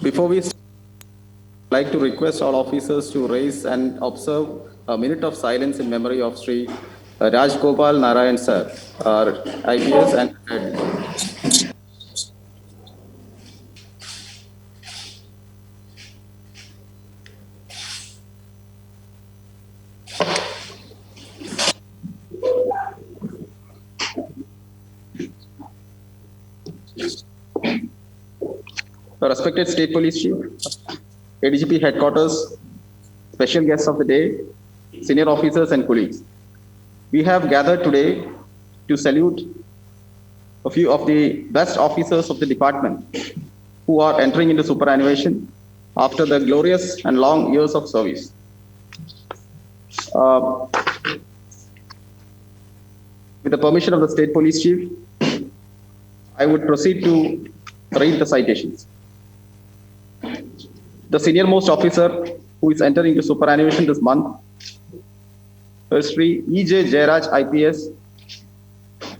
Before we start, I'd like to request all officers to raise and observe a minute of silence in memory of Sri Raj Gopal Narayan sir, our IPS and head. The respected State Police Chief, ADGP Headquarters, special guests of the day, senior officers and colleagues. We have gathered today to salute a few of the best officers of the department who are entering into superannuation after the glorious and long years of service. With the permission of the State Police Chief, I would proceed to read the citations. The senior most officer who is entering into superannuation this month is Sri E.J. Jayaraj IPS,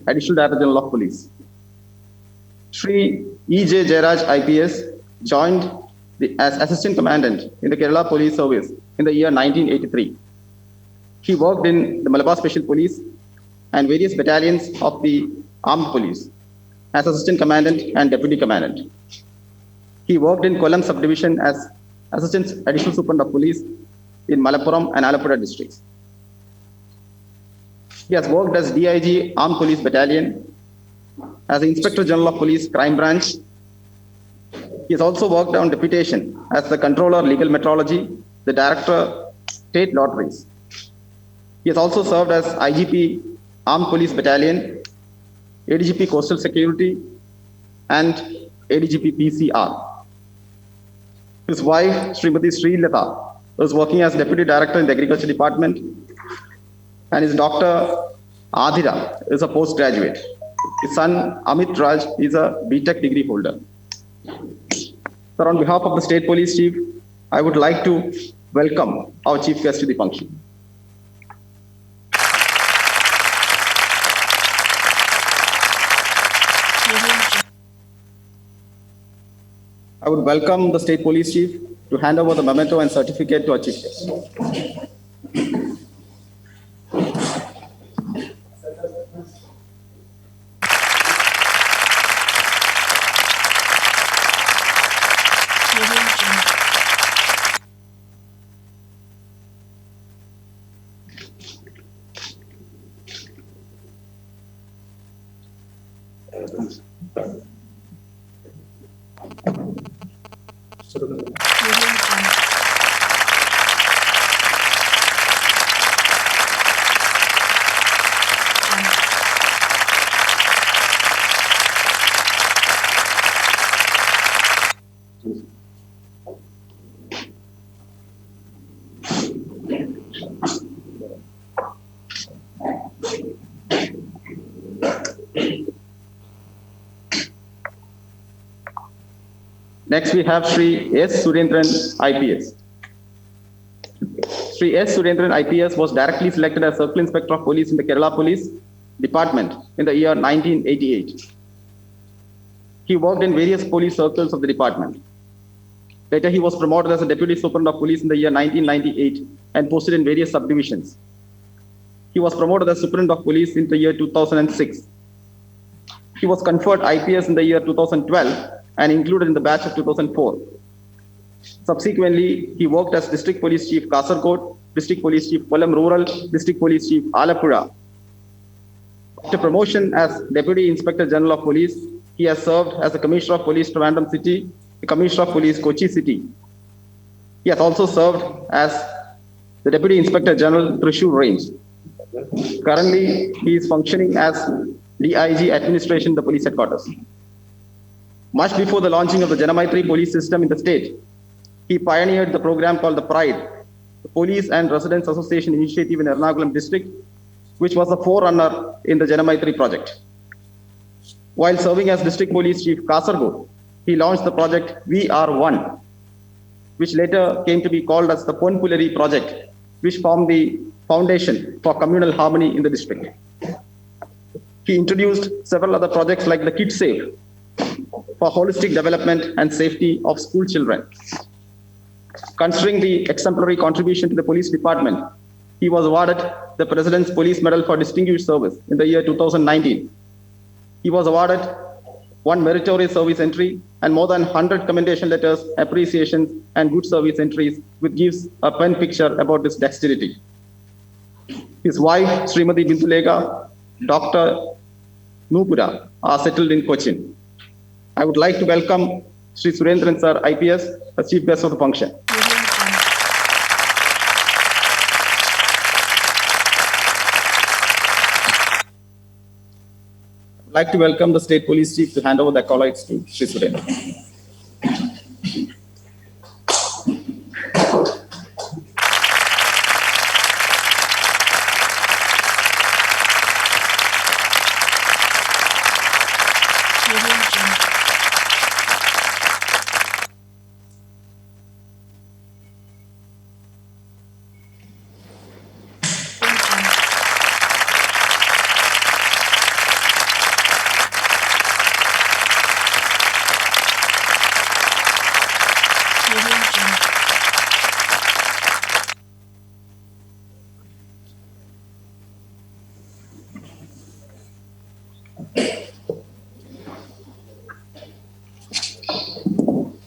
Additional Director General of Police. Sri E.J. Jayaraj IPS joined as Assistant Commandant in the Kerala Police Service in the year 1983. He worked in the Malabar Special Police and various battalions of the Armed Police as Assistant Commandant and Deputy Commandant. He worked in Kollam Subdivision as Assistant Additional Superintendent of Police in Malappuram and Alappuzha districts. He has worked as DIG Armed Police Battalion, as Inspector General of Police Crime Branch. He has also worked on deputation as the Controller Legal Metrology, the Director State Lotteries. He has also served as IGP Armed Police Battalion, ADGP Coastal Security, and ADGP PCR. His wife, Srimati Srilata, was working as Deputy Director in the Agriculture Department, and his daughter, Adhira, is a postgraduate. His son, Amit Raj, is a BTech degree holder. Sir, on behalf of the State Police Chief, I would like to welcome our Chief Guest to the function. I would welcome the State Police Chief to hand over the memento and certificate to our Chief Guest. Next, we have Sri S. Surendran, IPS. Sri S. Surendran, IPS was directly selected as Circle Inspector of Police in the Kerala Police Department in the year 1988. He worked in various police circles of the department. Later, he was promoted as a Deputy Superintendent of Police in the year 1998 and posted in various subdivisions. He was promoted as Superintendent of Police in the year 2006. He was conferred IPS in the year 2012 and included in the batch of 2004. Subsequently, he worked as District Police Chief Kasaragod, District Police Chief Kollam Rural, District Police Chief Alappuzha. After promotion as Deputy Inspector General of Police, he has served as the Commissioner of Police Trivandrum City, the Commissioner of Police Kochi City. He has also served as the Deputy Inspector General Thrissur Range. Currently, he is functioning as DIG Administration, the Police Headquarters. Much before the launching of the Janamaitri police system in the state, he pioneered the program called the PRIDE, the Police and Residents Association Initiative in Ernakulam district, which was a forerunner in the Janamaitri project. While serving as District Police Chief Kasaragod, he launched the project We Are One, which later came to be called as the Ponpulari project, which formed the foundation for communal harmony in the district. He introduced several other projects like the Kid Safe, for holistic development and safety of school children. Considering the exemplary contribution to the police department, he was awarded the President's Police Medal for Distinguished Service in the year 2019. He was awarded 1 meritorious service entry and more than 100 commendation letters, appreciations, and good service entries, which gives a pen picture about his dexterity. His wife, Srimati Bindulega, Dr. Nupura, are settled in Cochin. I would like to welcome Sri Surendran Sir, IPS, as Chief Guest of the function. I'd like to welcome the State Police Chief to hand over the accolades to Sri Surendran.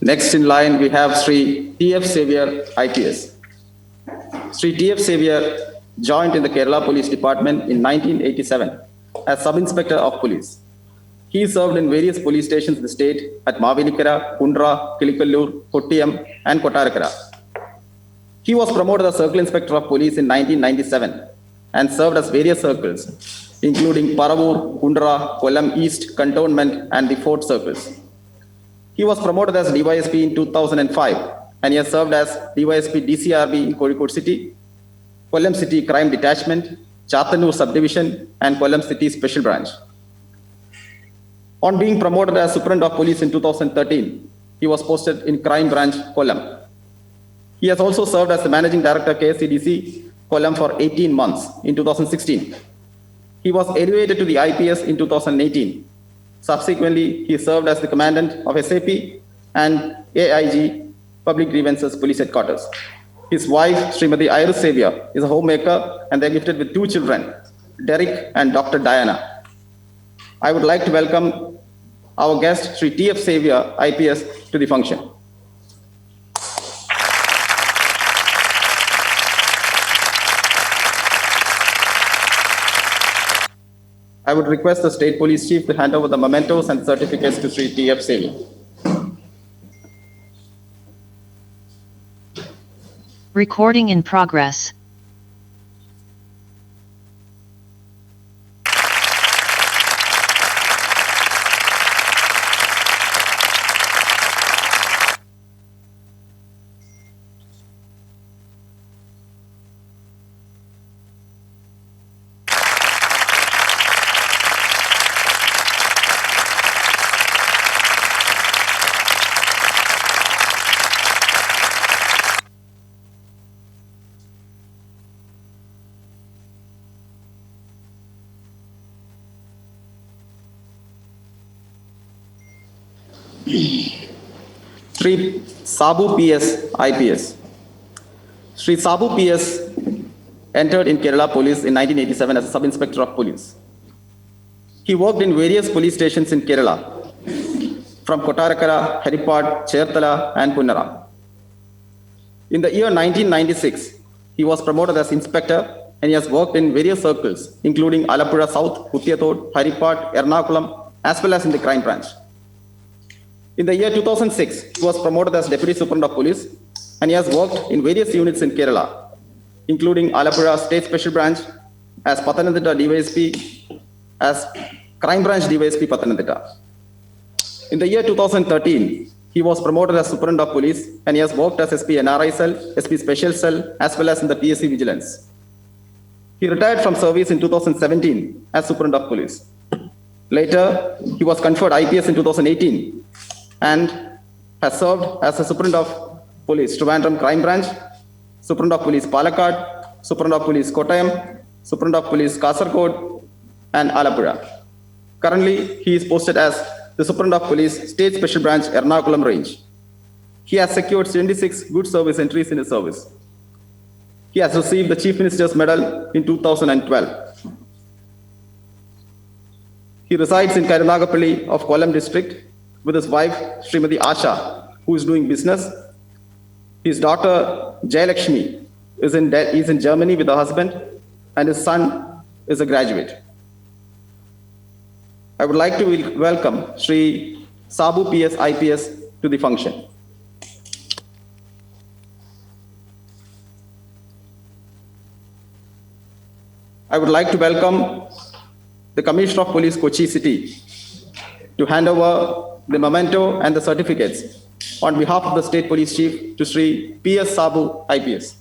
Next in line, we have Sri T.F. Xavier, IPS. Sri T.F. Xavier joined in the Kerala Police Department in 1987 as Sub-Inspector of Police. He served in various police stations in the state at Mavelikara, Kundra, Kilikallur, Kottayam, and Kottarakara. He was promoted as Circle Inspector of Police in 1997 and served as various circles, including Paravur, Kundra, Kollam East, Cantonment, and the Fort Circles. He was promoted as DYSP in 2005, and he has served as DYSP DCRB in Kozhikode City, Kollam City Crime Detachment, Chattanur Subdivision, and Kollam City Special Branch. On being promoted as Superintendent of Police in 2013, he was posted in Crime Branch, Kollam. He has also served as the Managing Director KSCDC, Kollam for 18 months in 2016. He was elevated to the IPS in 2018. Subsequently, he served as the Commandant of SAP and AIG, Public Grievances Police Headquarters. His wife, Srimati Iris Xavier, is a homemaker, and they're gifted with 2 children, Derek and Dr. Diana. I would like to welcome our guest, Sri T.F. Xavier, IPS, to the function. I would request the State Police Chief to hand over the mementos and certificates to Sri T.F. Xavier. Recording in progress. Sri Sabu PS, IPS. Sri Sabu PS entered in Kerala Police in 1987 as a Sub-Inspector of Police. He worked in various police stations in Kerala, from Kottarakara, Haripad, Cherthala, and Punnara. In the year 1996, he was promoted as Inspector, and he has worked in various circles, including Alappuzha South, Kuttiyatod, Haripad, Ernakulam, as well as in the Crime Branch. In the year 2006, he was promoted as Deputy Superintendent of Police, and he has worked in various units in Kerala, including Alappuzha State Special Branch, as Pathanamthitta DYSP, as Crime Branch DYSP Pathanamthitta. In the year 2013, he was promoted as Superintendent of Police, and he has worked as SP NRI Cell, SP Special Cell, as well as in the TSC Vigilance. He retired from service in 2017 as Superintendent of Police. Later, he was conferred IPS in 2018 and has served as a Superintendent of Police Trivandrum Crime Branch, Superintendent of Police Palakkad, Superintendent of Police Kottayam, Superintendent of Police Kasaragod, and Alappuzha. Currently, he is posted as the Superintendent of Police, State Special Branch, Ernakulam Range. He has secured 76 good service entries in his service. He has received the Chief Minister's Medal in 2012. He resides in Karunagapalli of Kollam district with his wife, Srimati Asha, who is doing business. His daughter, Jayalakshmi, is in Germany with her husband, and his son is a graduate. I would like to welcome Sri Sabu PS IPS to the function. I would like to welcome the Commissioner of Police, Kochi City, to hand over the memento and the certificates on behalf of the State Police Chief to Sri PS Sabu IPS.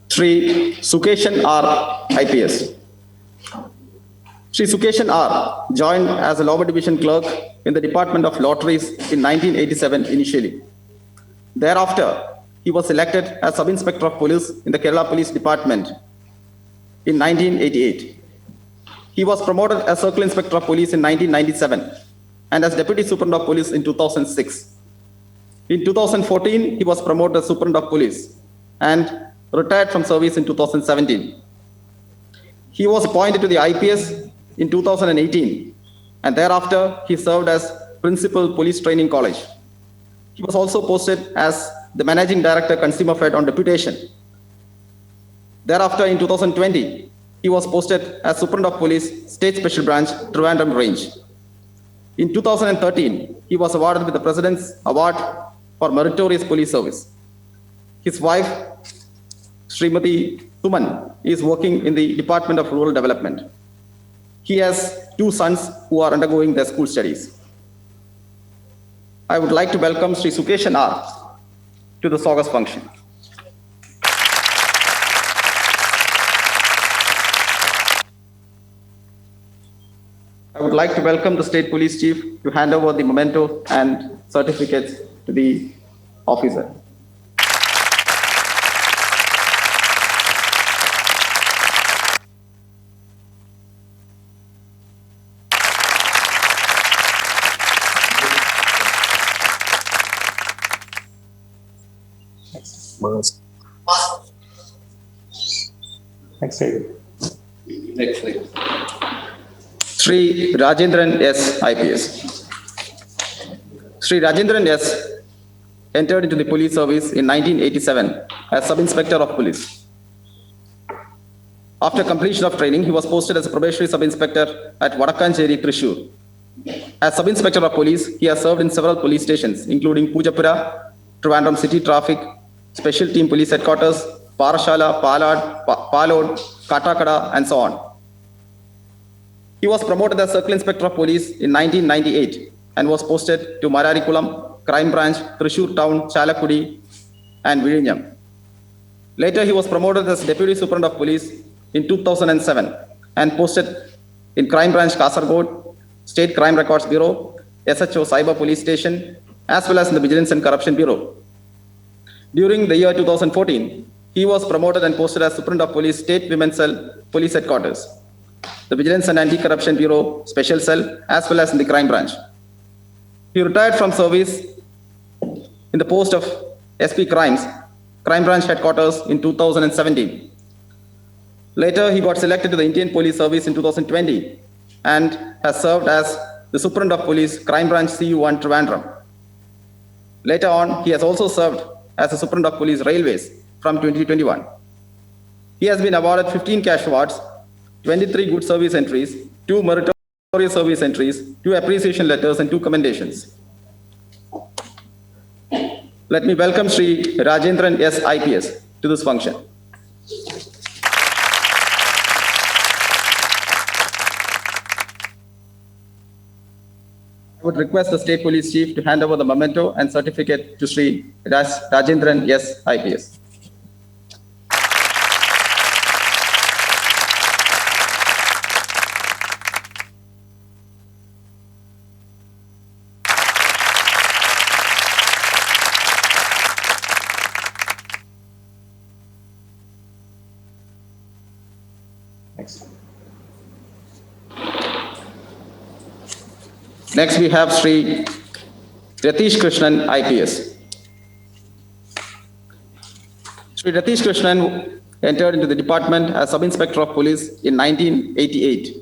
Sri Sukeshan R. IPS. Sri Sukeshan R. joined as a Lower Division Clerk in the Department of Lotteries in 1987 initially. Thereafter, he was elected as Sub-Inspector of Police in the Kerala Police Department in 1988. He was promoted as Circle Inspector of Police in 1997 and as Deputy Superintendent of Police in 2006. In 2014, he was promoted as Superintendent of Police and retired from service in 2017. He was appointed to the IPS in 2018, and thereafter he served as Principal Police Training College. He was also posted as the Managing Director, Consumer Fed on deputation. Thereafter, in 2020, he was posted as Superintendent of Police, State Special Branch, Trivandrum Range. In 2013, he was awarded with the President's Award for Meritorious Police Service. His wife, Srimati Suman, is working in the Department of Rural Development. He has 2 sons who are undergoing their school studies. I would like to welcome Sri Sukeshan R. to the August function. I would like to welcome the State Police Chief to hand over the memento and certificates to the officer. Next slide. Next slide. Sri Rajendran S. IPS. Sri Rajendran S. entered into the police service in 1987 as Sub-Inspector of Police. After completion of training, he was posted as a probationary Sub-Inspector at Vadakkancheri, Thrissur. As Sub-Inspector of Police, he has served in several police stations, including Pujapura, Trivandrum City Traffic, Special Team Police Headquarters, Parashala, Palod, Katakada, and so on. He was promoted as Circle Inspector of Police in 1998 and was posted to Mararikulam, Crime Branch, Thrissur Town, Chalakudi, and Vizhinjam. Later, he was promoted as Deputy Superintendent of Police in 2007 and posted in Crime Branch, Kasaragod, State Crime Records Bureau, SHO Cyber Police Station, as well as in the Vigilance and Corruption Bureau. During the year 2014, he was promoted and posted as Superintendent of Police, State Women's Cell, Police Headquarters, the Vigilance and Anti-Corruption Bureau, Special Cell, as well as in the Crime Branch. He retired from service in the post of SP Crimes, Crime Branch Headquarters in 2017. Later, he got selected to the Indian Police Service in 2020 and has served as the Superintendent of Police, Crime Branch CU1 Trivandrum. Later on, he has also served as the Superintendent of Police Railways from 2021. He has been awarded 15 cash awards, 23 good service entries, 2 meritorious service entries, 2 appreciation letters, and 2 commendations. Let me welcome Sri Rajendran S. IPS to this function. I would request the State Police Chief to hand over the memento and certificate to Sri Rajendran S. IPS. Next, we have Sri Ratish Krishnan, IPS. Sri Ratish Krishnan entered into the department as Sub-Inspector of Police in 1988.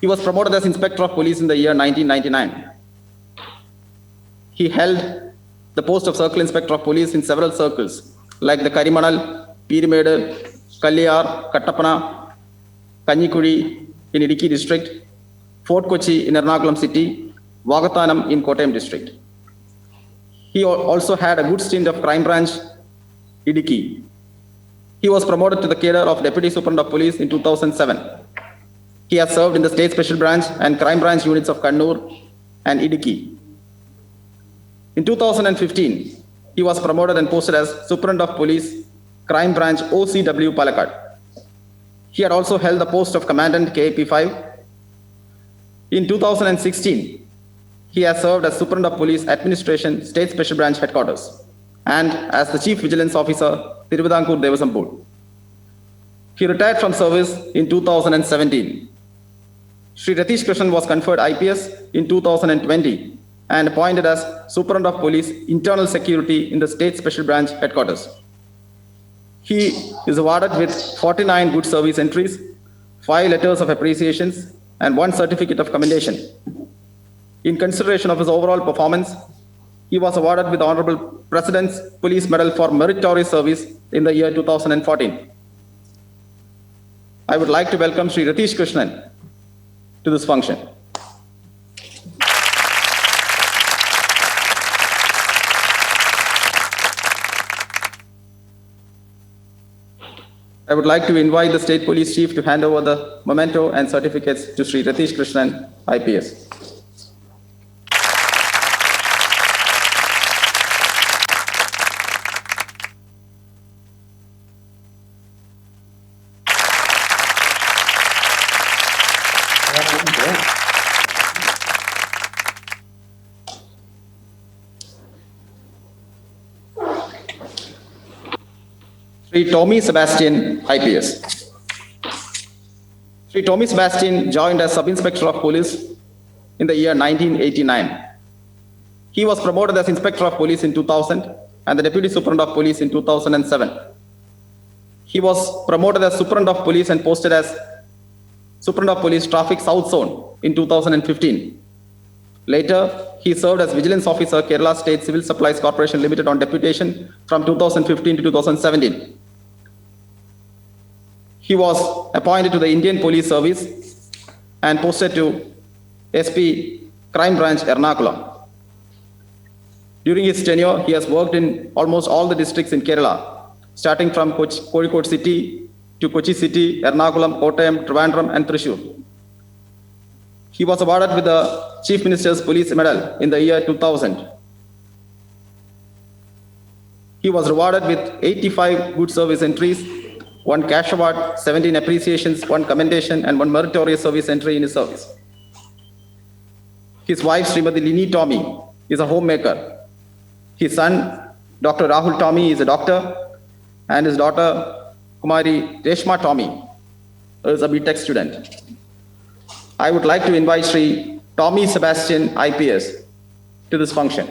He was promoted as Inspector of Police in the year 1999. He held the post of Circle Inspector of Police in several circles, like the Karimanal, Peeramadu, Kalliyar, Kattapana, Kannikuri in Idukki district, Fort Kochi in Ernakulam city, Vagathanam in Kottayam district. He also had a good stint of Crime Branch, Idukki. He was promoted to the cadre of Deputy Superintendent of Police in 2007. He has served in the State Special Branch and Crime Branch units of Kannur and Idukki. In 2015, he was promoted and posted as Superintendent of Police, Crime Branch OCW Palakkad. He had also held the post of Commandant KAP5. In 2016, he has served as Superintendent of Police Administration, State Special Branch Headquarters, and as the Chief Vigilance Officer, Thiruvidankkur Devasam Board. He retired from service in 2017. Sri Ratish Krishnan was conferred IPS in 2020 and appointed as Superintendent of Police Internal Security in the State Special Branch Headquarters. He is awarded with 49 good service entries, 5 letters of appreciations, and 1 certificate of commendation. In consideration of his overall performance, he was awarded with the Honorable President's Police Medal for Meritorious Service in the year 2014. I would like to welcome Sri Ratish Krishnan to this function. I would like to invite the State Police Chief to hand over the memento and certificates to Sri Ratish Krishnan, IPS. Sri Tommy Sebastian, IPS. Sri Tommy Sebastian joined as Sub-Inspector of Police in the year 1989. He was promoted as Inspector of Police in 2000 and the Deputy Superintendent of Police in 2007. He was promoted as Superintendent of Police and posted as Superintendent of Police Traffic South Zone in 2015. Later, he served as Vigilance Officer, Kerala State Civil Supplies Corporation Limited on deputation from 2015 to 2017. He was appointed to the Indian Police Service and posted to SP Crime Branch, Ernakulam. During his tenure, he has worked in almost all the districts in Kerala, starting from Kozhikode city to Kochi city, Ernakulam, Kottayam, Trivandrum, and Thrissur. He was awarded with the Chief Minister's Police Medal in the year 2000. He was rewarded with 85 good service entries, 1 cash award, 17 appreciations, 1 commendation, and 1 meritorious service entry in his service. His wife, Srimati Lini Tommy, is a homemaker. His son, Dr. Rahul Tommy, is a doctor, and his daughter, Kumari Reshma Tommy, is a BTech student. I would like to invite Sri Tommy Sebastian, IPS, to this function.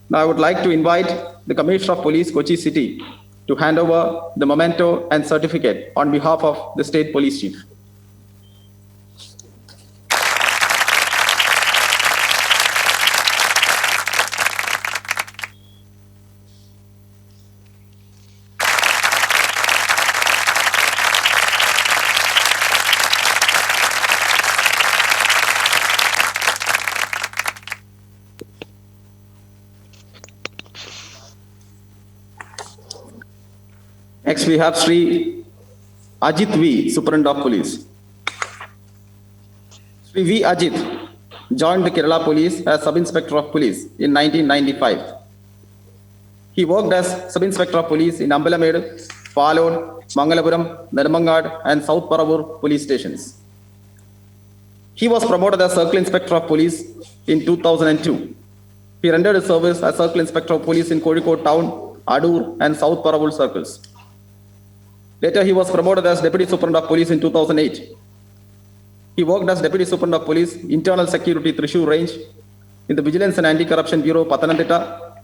Now I would like to invite the Commissioner of Police, Kochi City, to hand over the memento and certificate on behalf of the State Police Chief. Next, we have Sri Ajit V, Superintendent of Police. Sri V. Ajit joined the Kerala Police as Sub-Inspector of Police in 1995. He worked as Sub-Inspector of Police in Ambalamedu, Palod, Mangalapuram, Nirmangad, and South Paravur police stations. He was promoted as Circle Inspector of Police in 2002. He rendered his service as Circle Inspector of Police in Kozhikode Town, Adur, and South Paravur circles. Later, he was promoted as Deputy Superintendent of Police in 2008. He worked as Deputy Superintendent of Police, Internal Security, Thrissur Range, in the Vigilance and Anti-Corruption Bureau, Pathanamthitta.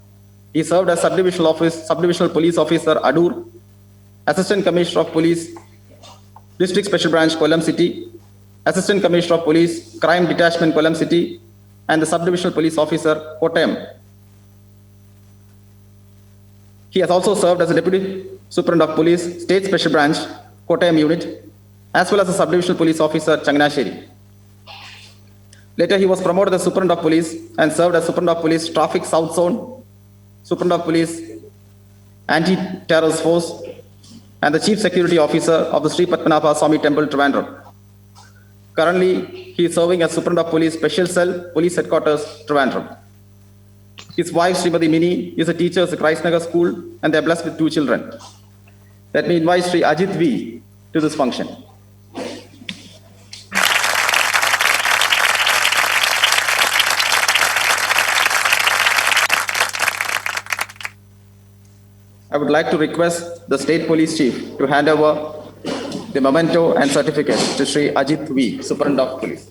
He served as Subdivisional Police Officer, Adur, Assistant Commissioner of Police, District Special Branch, Kollam City, Assistant Commissioner of Police, Crime Detachment, Kollam City, and the Subdivisional Police Officer, Kottayam. He has also served as a Deputy Superintendent of Police, State Special Branch, Kottayam Unit, as well as a Subdivisional Police Officer, Changanasheri. Later, he was promoted as Superintendent of Police and served as Superintendent of Police, Traffic South Zone, Superintendent of Police, Anti-Terrorist Force, and the Chief Security Officer of the Sri Padmanabha Swami Temple, Trivandrum. Currently, he is serving as Superintendent of Police, Special Cell, Police Headquarters, Trivandrum. His wife, Srimati Mini, is a teacher at the Christ Nagar School, and they are blessed with 2 children. Let me invite Sri Ajit V to this function. I would like to request the State Police Chief to hand over the memento and certificate to Sri Ajit V, Superintendent of Police.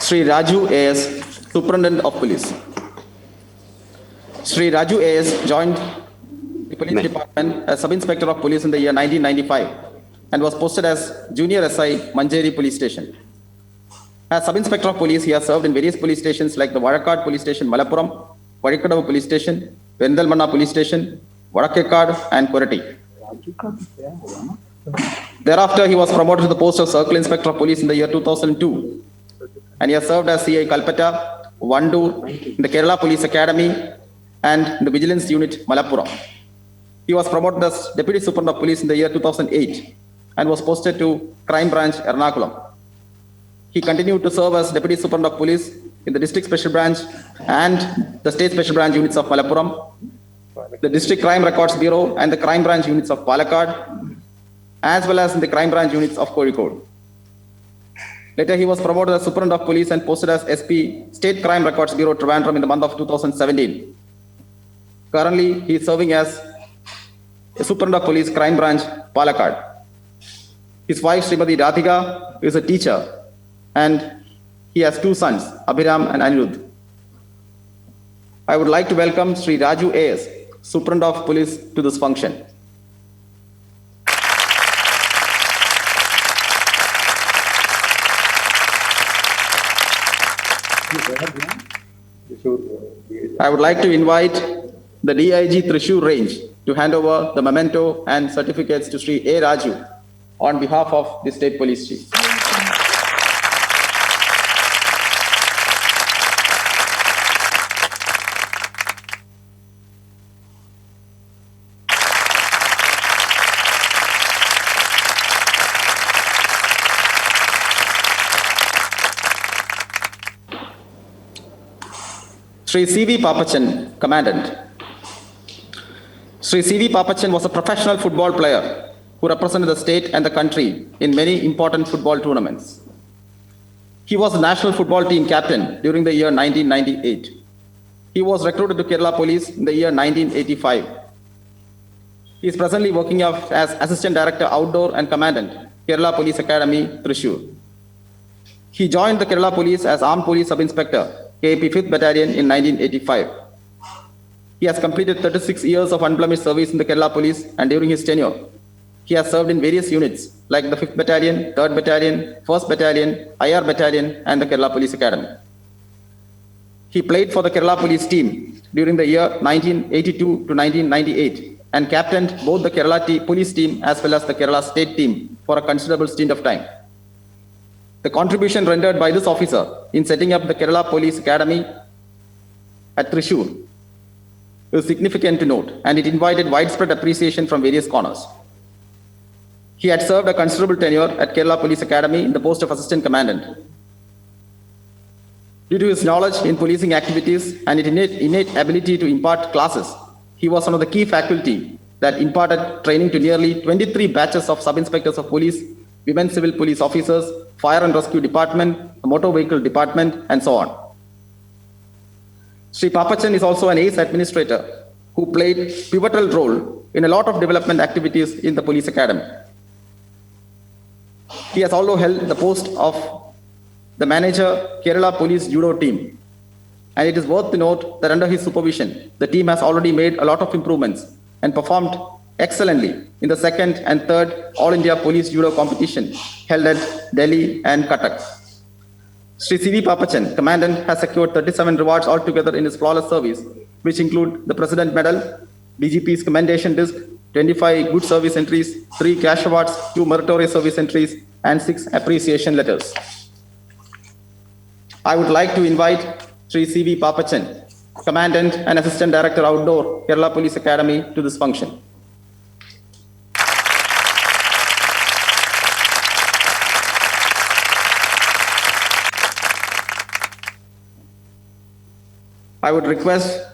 Sri Raju A.S., Superintendent of Police. Sri Raju A.S. joined the Police Department as Sub-Inspector of Police in the year 1995 and was posted as Junior SI, Manjeri Police Station. As Sub-Inspector of Police, he has served in various police stations like the Vadakkad Police Station, Malappuram, Vadikadavu Police Station, Vendalmanna Police Station, Vadakkekad, and Koratti. Thereafter, he was promoted to the post of Circle Inspector of Police in the year 2002. And he has served as CI Kalpetta, Vandoor, in the Kerala Police Academy, and the Vigilance Unit, Malappuram. He was promoted as Deputy Superintendent of Police in the year 2008 and was posted to Crime Branch, Ernakulam. He continued to serve as Deputy Superintendent of Police in the District Special Branch and the State Special Branch units of Malappuram, the District Crime Records Bureau and the Crime Branch units of Palakkad, as well as in the Crime Branch units of Kozhikode. Later, he was promoted as Superintendent of Police and posted as SP, State Crime Records Bureau, Trivandrum in the month of 2017. Currently, he is serving as a Superintendent of Police, Crime Branch, Palakkad. His wife, Srimati Radhika, is a teacher, and he has 2 sons, Abhiram and Anirudh. I would like to welcome Sri Raju A.S., Superintendent of Police, to this function. I would like to invite the DIG Thrissur Range to hand over the memento and certificates to Sri A. Raju on behalf of the State Police Chief. Sri C.V. Papachan, Commandant. Sri C.V. Papachan was a professional football player who represented the state and the country in many important football tournaments. He was the national football team captain during the year 1998. He was recruited to Kerala Police in the year 1985. He is presently working as Assistant Director Outdoor and Commandant, Kerala Police Academy, Thrissur. He joined the Kerala Police as Armed Police Sub-Inspector, KAP 5th Battalion in 1985. He has completed 36 years of unblemished service in the Kerala Police, and during his tenure, he has served in various units like the 5th Battalion, 3rd Battalion, 1st Battalion, IR Battalion, and the Kerala Police Academy. He played for the Kerala police team during the year 1982 to 1998 and captained both the Kerala police team as well as the Kerala state team for a considerable stint of time. The contribution rendered by this officer in setting up the Kerala Police Academy at Thrissur is significant to note, and it invited widespread appreciation from various corners. He had served a considerable tenure at Kerala Police Academy in the post of Assistant Commandant. Due to his knowledge in policing activities and his innate ability to impart classes, he was one of the key faculty that imparted training to nearly 23 batches of sub-inspectors of police, women civil police officers, fire and rescue department, motor vehicle department, and so on. Sri Papachan is also an ace administrator who played pivotal role in a lot of development activities in the police academy. He has also held the post of the manager Kerala Police Judo team. And it is worth to note that under his supervision, the team has already made a lot of improvements and performed excellently in the second and third All India Police Judo competition held at Delhi and Cuttack. Sri C.V. Papachan, Commandant, has secured 37 rewards altogether in his flawless service, which include the President Medal, DGP's Commendation Disc, 25 Good Service Entries, 3 Cash Awards, 2 Meritorious Service Entries, and 6 Appreciation Letters. I would like to invite Sri C.V. Papachan, Commandant and Assistant Director Outdoor, Kerala Police Academy, to this function. I would request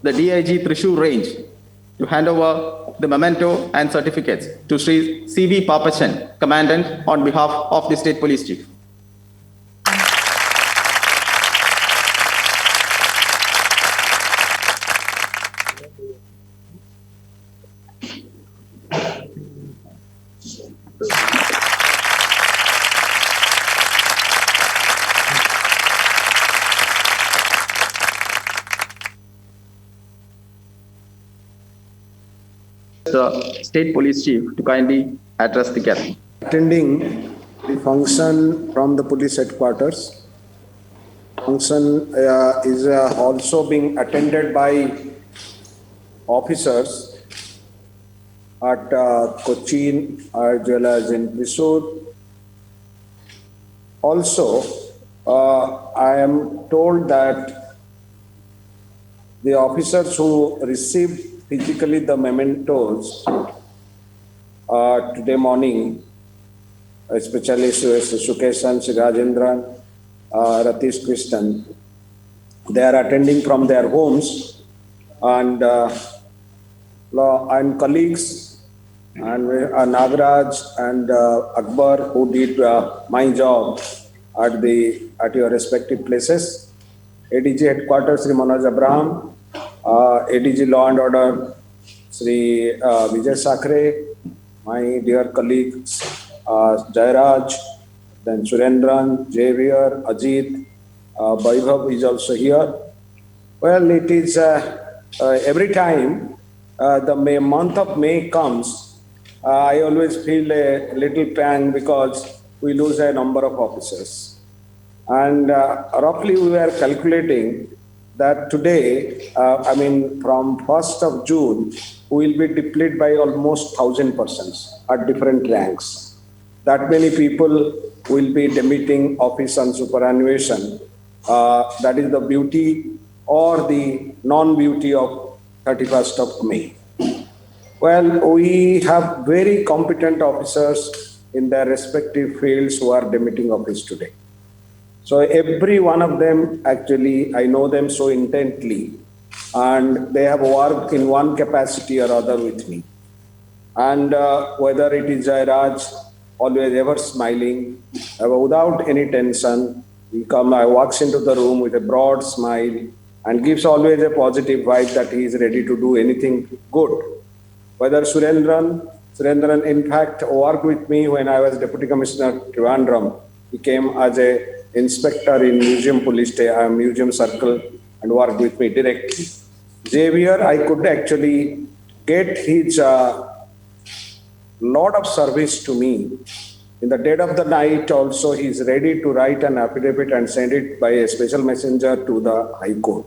the DIG Thrissur Range to hand over the memento and certificates to Sri C.V. Papachan, Commandant, on behalf of the State Police Chief. The State Police Chief to kindly address the gathering. Attending the function from the police headquarters. Function is also being attended by officers at Cochin as well as in Thrissur. Also, I am told that the officers who received physically the mementos today morning, especially Sukeshan, Rajendran, Ratish Krishnan, they are attending from their homes, and colleagues and Nagaraj and Akbar, who did my job at your respective places. ADG Headquarters, Sri Manoj Abraham, ADG Law and Order, Sri Vijay Sakre, my dear colleagues, Jairaj, then Surendran, Javier, Ajit, Vaibhav is also here. Well, it is every time the month of May comes, I always feel a little pang because we lose a number of officers. And roughly we were calculating that today, from 1st of June, we will be depleted by almost 1,000 persons at different ranks. That many people will be demitting office on superannuation. That is the beauty or the non-beauty of 31st of May. Well, we have very competent officers in their respective fields who are demitting office today. So every one of them, actually, I know them so intently, and they have worked in one capacity or other with me. And whether it is Jairaj, always ever smiling, without any tension, he walks into the room with a broad smile and gives always a positive vibe that he is ready to do anything good. Whether Surendran in fact worked with me when I was Deputy Commissioner Trivandrum. He came as a inspector in Museum Police Museum Circle and worked with me directly. Xavier, I could actually get his lot of service to me In the dead of the night also, he is ready to write an affidavit and send it by a special messenger to the High Court.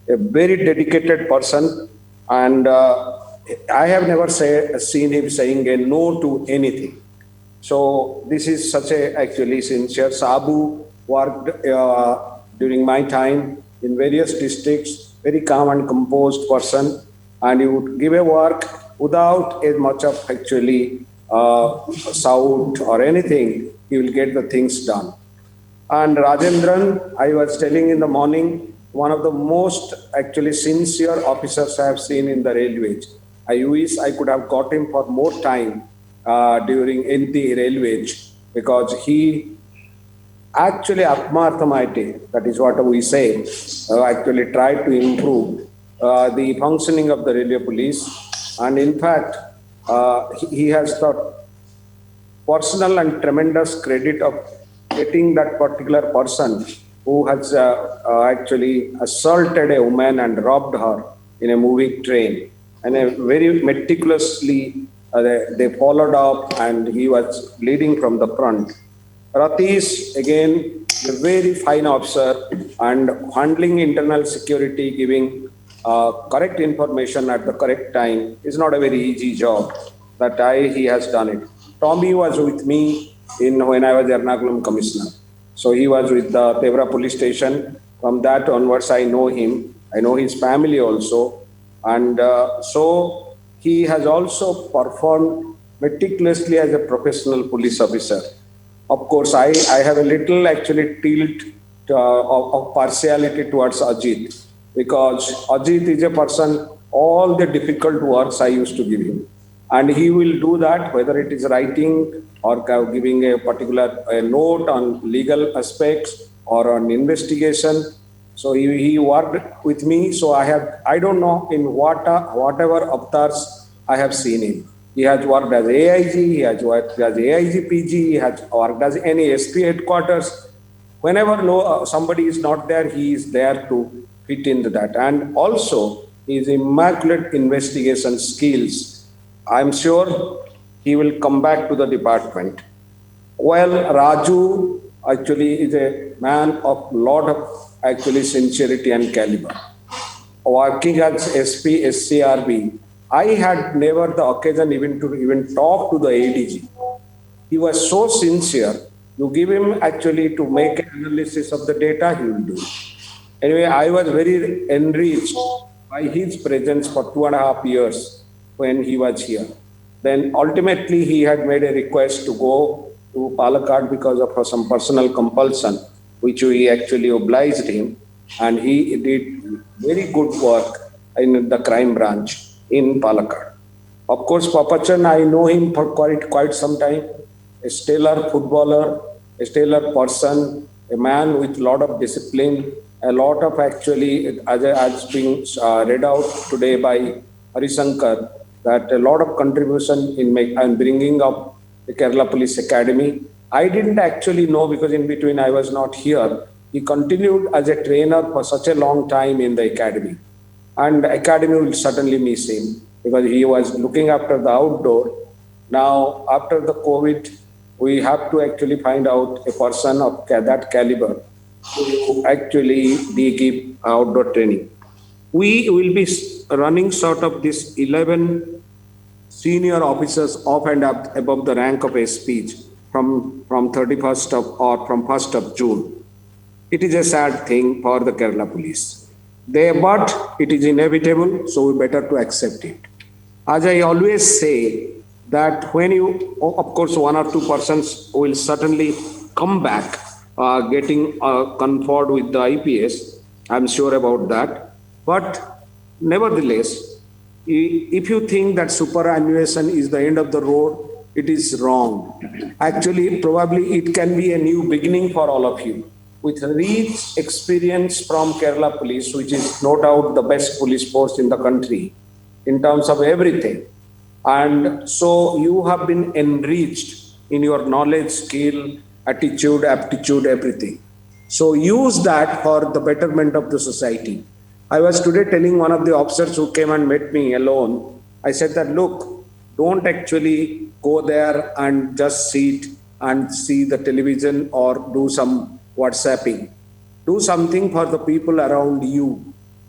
A very dedicated person, and I have never seen him saying a no to anything. So this is such a actually sincere. Sabu worked during my time in various districts, very calm and composed person, and he would give a work without as much of actually shout or anything. He will get the things done. And Rajendran, I was telling in the morning, one of the most actually sincere officers I have seen in the railways. I wish I could have got him for more time in the railways, because he actually Atmarthamite, that is what we say, actually tried to improve the functioning of the railway police. And in fact, he has the personal and tremendous credit of getting that particular person who has actually assaulted a woman and robbed her in a moving train. And very meticulously, they followed up, and he was leading from the front. Ratish, again, a very fine officer, and handling internal security, giving correct information at the correct time is not a very easy job. He has done it. Tommy was with me when I was Ernakulam commissioner. So he was with the Tevra police station. From that onwards, I know him. I know his family also. And so he has also performed meticulously as a professional police officer. Of course, I have a little actually tilt of partiality towards Ajit, because Ajit is a person, all the difficult works I used to give him. And he will do that, whether it is writing or giving a particular note on legal aspects or on investigation. So he worked with me. So I don't know in whatever avatars I have seen him. He has worked as AIG, he has worked as AIG PG, he has worked as any SP headquarters. Whenever somebody is not there, he is there to fit into that. And also his immaculate investigation skills. I'm sure he will come back to the department. Well, Raju actually is a man of lot of actually sincerity and caliber. Working as SP, SCRB, I had never the occasion even to talk to the ADG. He was so sincere. You give him actually to make an analysis of the data, he will do it. Anyway, I was very enriched by his presence for 2.5 years when he was here. Then ultimately he had made a request to go to Palakkad because of some personal compulsion, which we actually obliged him. And he did very good work in the crime branch in Palakkad. Of course, Papachan, I know him for quite some time. A stellar footballer, a stellar person, a man with a lot of discipline, a lot of actually, as being read out today by Harisankar, that a lot of contribution in bringing up the Kerala Police Academy. I didn't actually know, because in between I was not here. He continued as a trainer for such a long time in the academy. And the academy will certainly miss him, because he was looking after the outdoor. Now, after the COVID, we have to actually find out a person of that caliber to actually give outdoor training. We will be running sort of this 11 senior officers off and up above the rank of SP from 31st of or from 1st of June. It is a sad thing for the Kerala police. But it is inevitable, so we better to accept it. As I always say, that when of course, 1 or 2 persons will certainly come back getting conferred with the IPS. I'm sure about that. But nevertheless, if you think that superannuation is the end of the road, it is wrong. Actually, probably it can be a new beginning for all of you. With rich experience from Kerala Police, which is no doubt the best police force in the country in terms of everything. And so you have been enriched in your knowledge, skill, attitude, aptitude, everything. So use that for the betterment of the society. I was today telling one of the officers who came and met me alone, I said that, look, don't actually go there and just sit and see the television or do some WhatsApping. Do something for the people around you.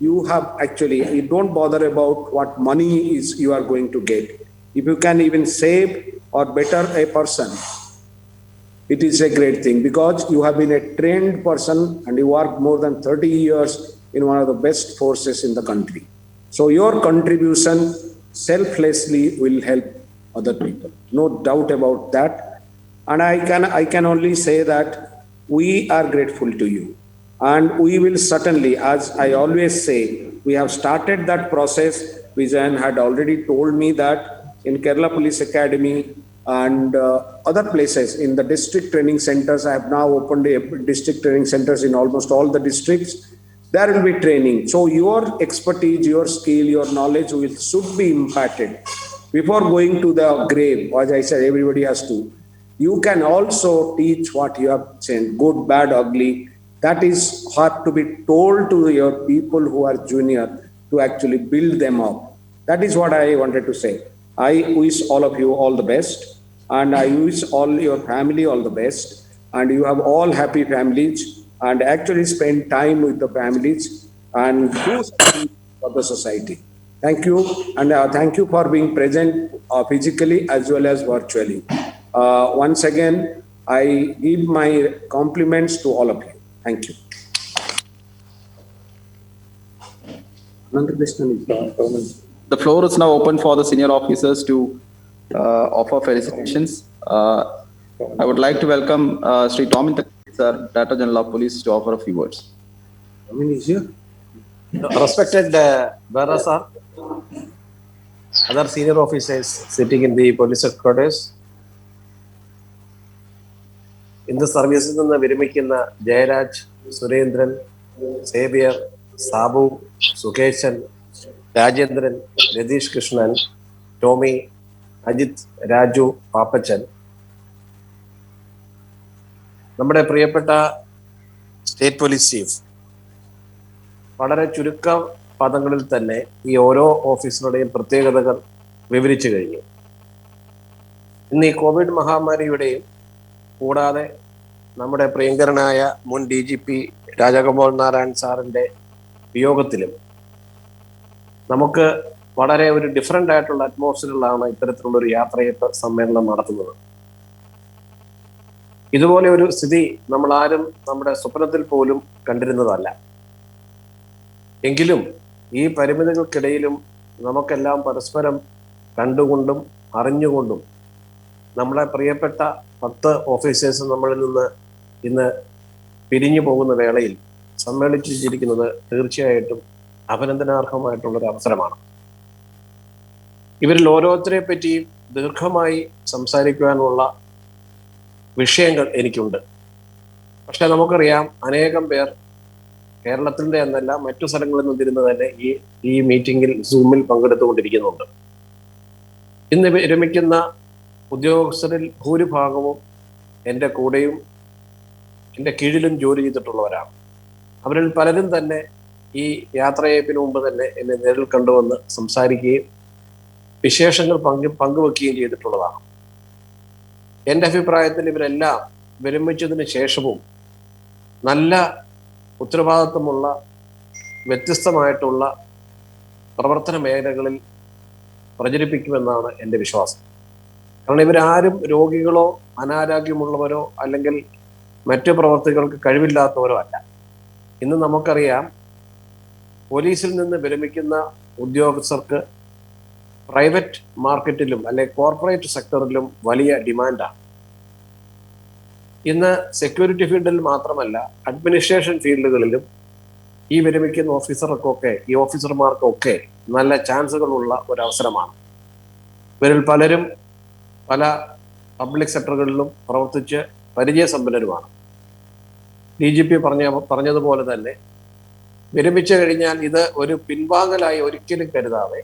You don't bother about what money is you are going to get. If you can even save or better a person, it is a great thing, because you have been a trained person and you worked more than 30 years in one of the best forces in the country. So your contribution selflessly will help other people. No doubt about that. And I can only say that we are grateful to you. And we will certainly, as I always say, we have started that process. Vijayan had already told me that in Kerala Police Academy and other places in the district training centers, I have now opened district training centers in almost all the districts. There will be training. So your expertise, your skill, your knowledge should be imparted before going to the grave. As I said, everybody has to. You can also teach what you have said, good, bad, ugly. That is hard to be told to your people who are junior to actually build them up. That is what I wanted to say. I wish all of you all the best, and I wish all your family all the best, and you have all happy families, and actually spend time with the families and do something for the society. Thank you, and thank you for being present physically as well as virtually. Once again, I give my compliments to all of you. Thank you. The floor is now open for the senior officers to offer felicitations. I would like to welcome Sri Tomin Takki, sir, Director General of Police, to offer a few words. Tomin is here. Respected bearer, sir, other senior officers sitting in the police headquarters, in the services in the Viramikina, Jayaraj, Surendran, Xavier, Sabu, Sukeshan, Rajendran, Radish Krishnan, Tommy, Ajit, Raju, Papachan. നമ്മുടെ പ്രിയപ്പെട്ട state police chief വളരെ ചുരുക്ക പദങ്ങളിൽ തന്നെ ഈ ഓരോ ഓഫീസറുടെയും പ്രത്യേകതകൾ വിവരിച്ചു കഴിഞ്ഞു. ഇന്ന് ഈ കോവിഡ് മഹാമാരിയുടെയും കൂടാതെ നമ്മുടെ പ്രിയങ്കരനായ മുൻ DGP രാജഗോപാൽ നാരായൺ സാറിന്റെ വിയോഗത്തിലും നമുക്ക് വളരെ ഒരു ഡിഫറൻ്റ് ആയിട്ടുള്ള അറ്റ്മോസ്ഫിയറിലാണ് ഇത്തരത്തിലുള്ള ഒരു യാത്രയപ്പ് സമ്മേളനം നടത്തുന്നത്. ഇതുപോലെ ഒരു സ്ഥിതി നമ്മൾ ആരും നമ്മുടെ സ്വപ്നത്തിൽ പോലും കണ്ടിരുന്നതല്ല. എങ്കിലും ഈ പരിമിതികൾക്കിടയിലും നമുക്കെല്ലാം പരസ്പരം കണ്ടുകൊണ്ടും അറിഞ്ഞുകൊണ്ടും നമ്മളെ പ്രിയപ്പെട്ട 10 ഓഫീസേഴ്സ് നമ്മളിൽ നിന്ന് ഇന്ന് പിരിഞ്ഞു പോകുന്ന വേളയിൽ സമ്മേളിച്ചിരിക്കുന്നത് തീർച്ചയായിട്ടും അഭിനന്ദനാർഹമായിട്ടുള്ളൊരു അവസരമാണ്. ഇവരിൽ ഓരോരുത്തരെ പറ്റിയും ദീർഘമായി സംസാരിക്കുവാനുള്ള വിഷയങ്ങൾ എനിക്കുണ്ട്. പക്ഷെ നമുക്കറിയാം, അനേകം പേർ കേരളത്തിൻ്റെ എന്നല്ല മറ്റു സ്ഥലങ്ങളിൽ നിന്നിരുന്ന് തന്നെ ഈ മീറ്റിങ്ങിൽ സൂമിൽ പങ്കെടുത്തുകൊണ്ടിരിക്കുന്നുണ്ട്. ഇന്ന് വിരമിക്കുന്ന ഉദ്യോഗസ്ഥരിൽ ഭൂരിഭാഗവും എൻ്റെ കൂടെയും എൻ്റെ കീഴിലും ജോലി ചെയ്തിട്ടുള്ളവരാണ്. അവരിൽ പലരും തന്നെ ഈ യാത്രയപ്പിന് മുമ്പ് തന്നെ എന്നെ നേരിൽ കണ്ടുവന്ന് സംസാരിക്കുകയും വിശേഷങ്ങൾ പങ്കുവെക്കുകയും ചെയ്തിട്ടുള്ളതാണ്. എൻ്റെ അഭിപ്രായത്തിൽ ഇവരെല്ലാം വിരമിച്ചതിന് ശേഷവും നല്ല ഉത്തരവാദിത്വമുള്ള വ്യത്യസ്തമായിട്ടുള്ള പ്രവർത്തന മേഖലകളിൽ പ്രചരിപ്പിക്കുമെന്നാണ് എൻ്റെ വിശ്വാസം. കാരണം ഇവരാരും രോഗികളോ അനാരോഗ്യമുള്ളവരോ അല്ലെങ്കിൽ മറ്റു പ്രവർത്തികൾക്ക് കഴിവില്ലാത്തവരോ അല്ല. ഇന്ന് നമുക്കറിയാം, പോലീസിൽ നിന്ന് വിരമിക്കുന്ന ഉദ്യോഗസ്ഥർക്ക് പ്രൈവറ്റ് മാർക്കറ്റിലും അല്ലെങ്കിൽ കോർപ്പറേറ്റ് സെക്ടറിലും വലിയ ഡിമാൻഡാണ്. ഇന്ന് സെക്യൂരിറ്റി ഫീൽഡിൽ മാത്രമല്ല, അഡ്മിനിസ്ട്രേഷൻ ഫീൽഡുകളിലും ഈ വിരമിക്കുന്ന ഓഫീസർമാർക്കൊക്കെ നല്ല ചാൻസുകളുള്ള ഒരവസരമാണ്. ഇവരിൽ പലരും പല പബ്ലിക് സെക്ടറുകളിലും പ്രവർത്തിച്ച് പരിചയസമ്പന്നരുമാണ്. DGP പറഞ്ഞതുപോലെ തന്നെ വിരമിച്ചു കഴിഞ്ഞാൽ ഇത് ഒരു പിൻവാങ്ങലായി ഒരിക്കലും കരുതാതെ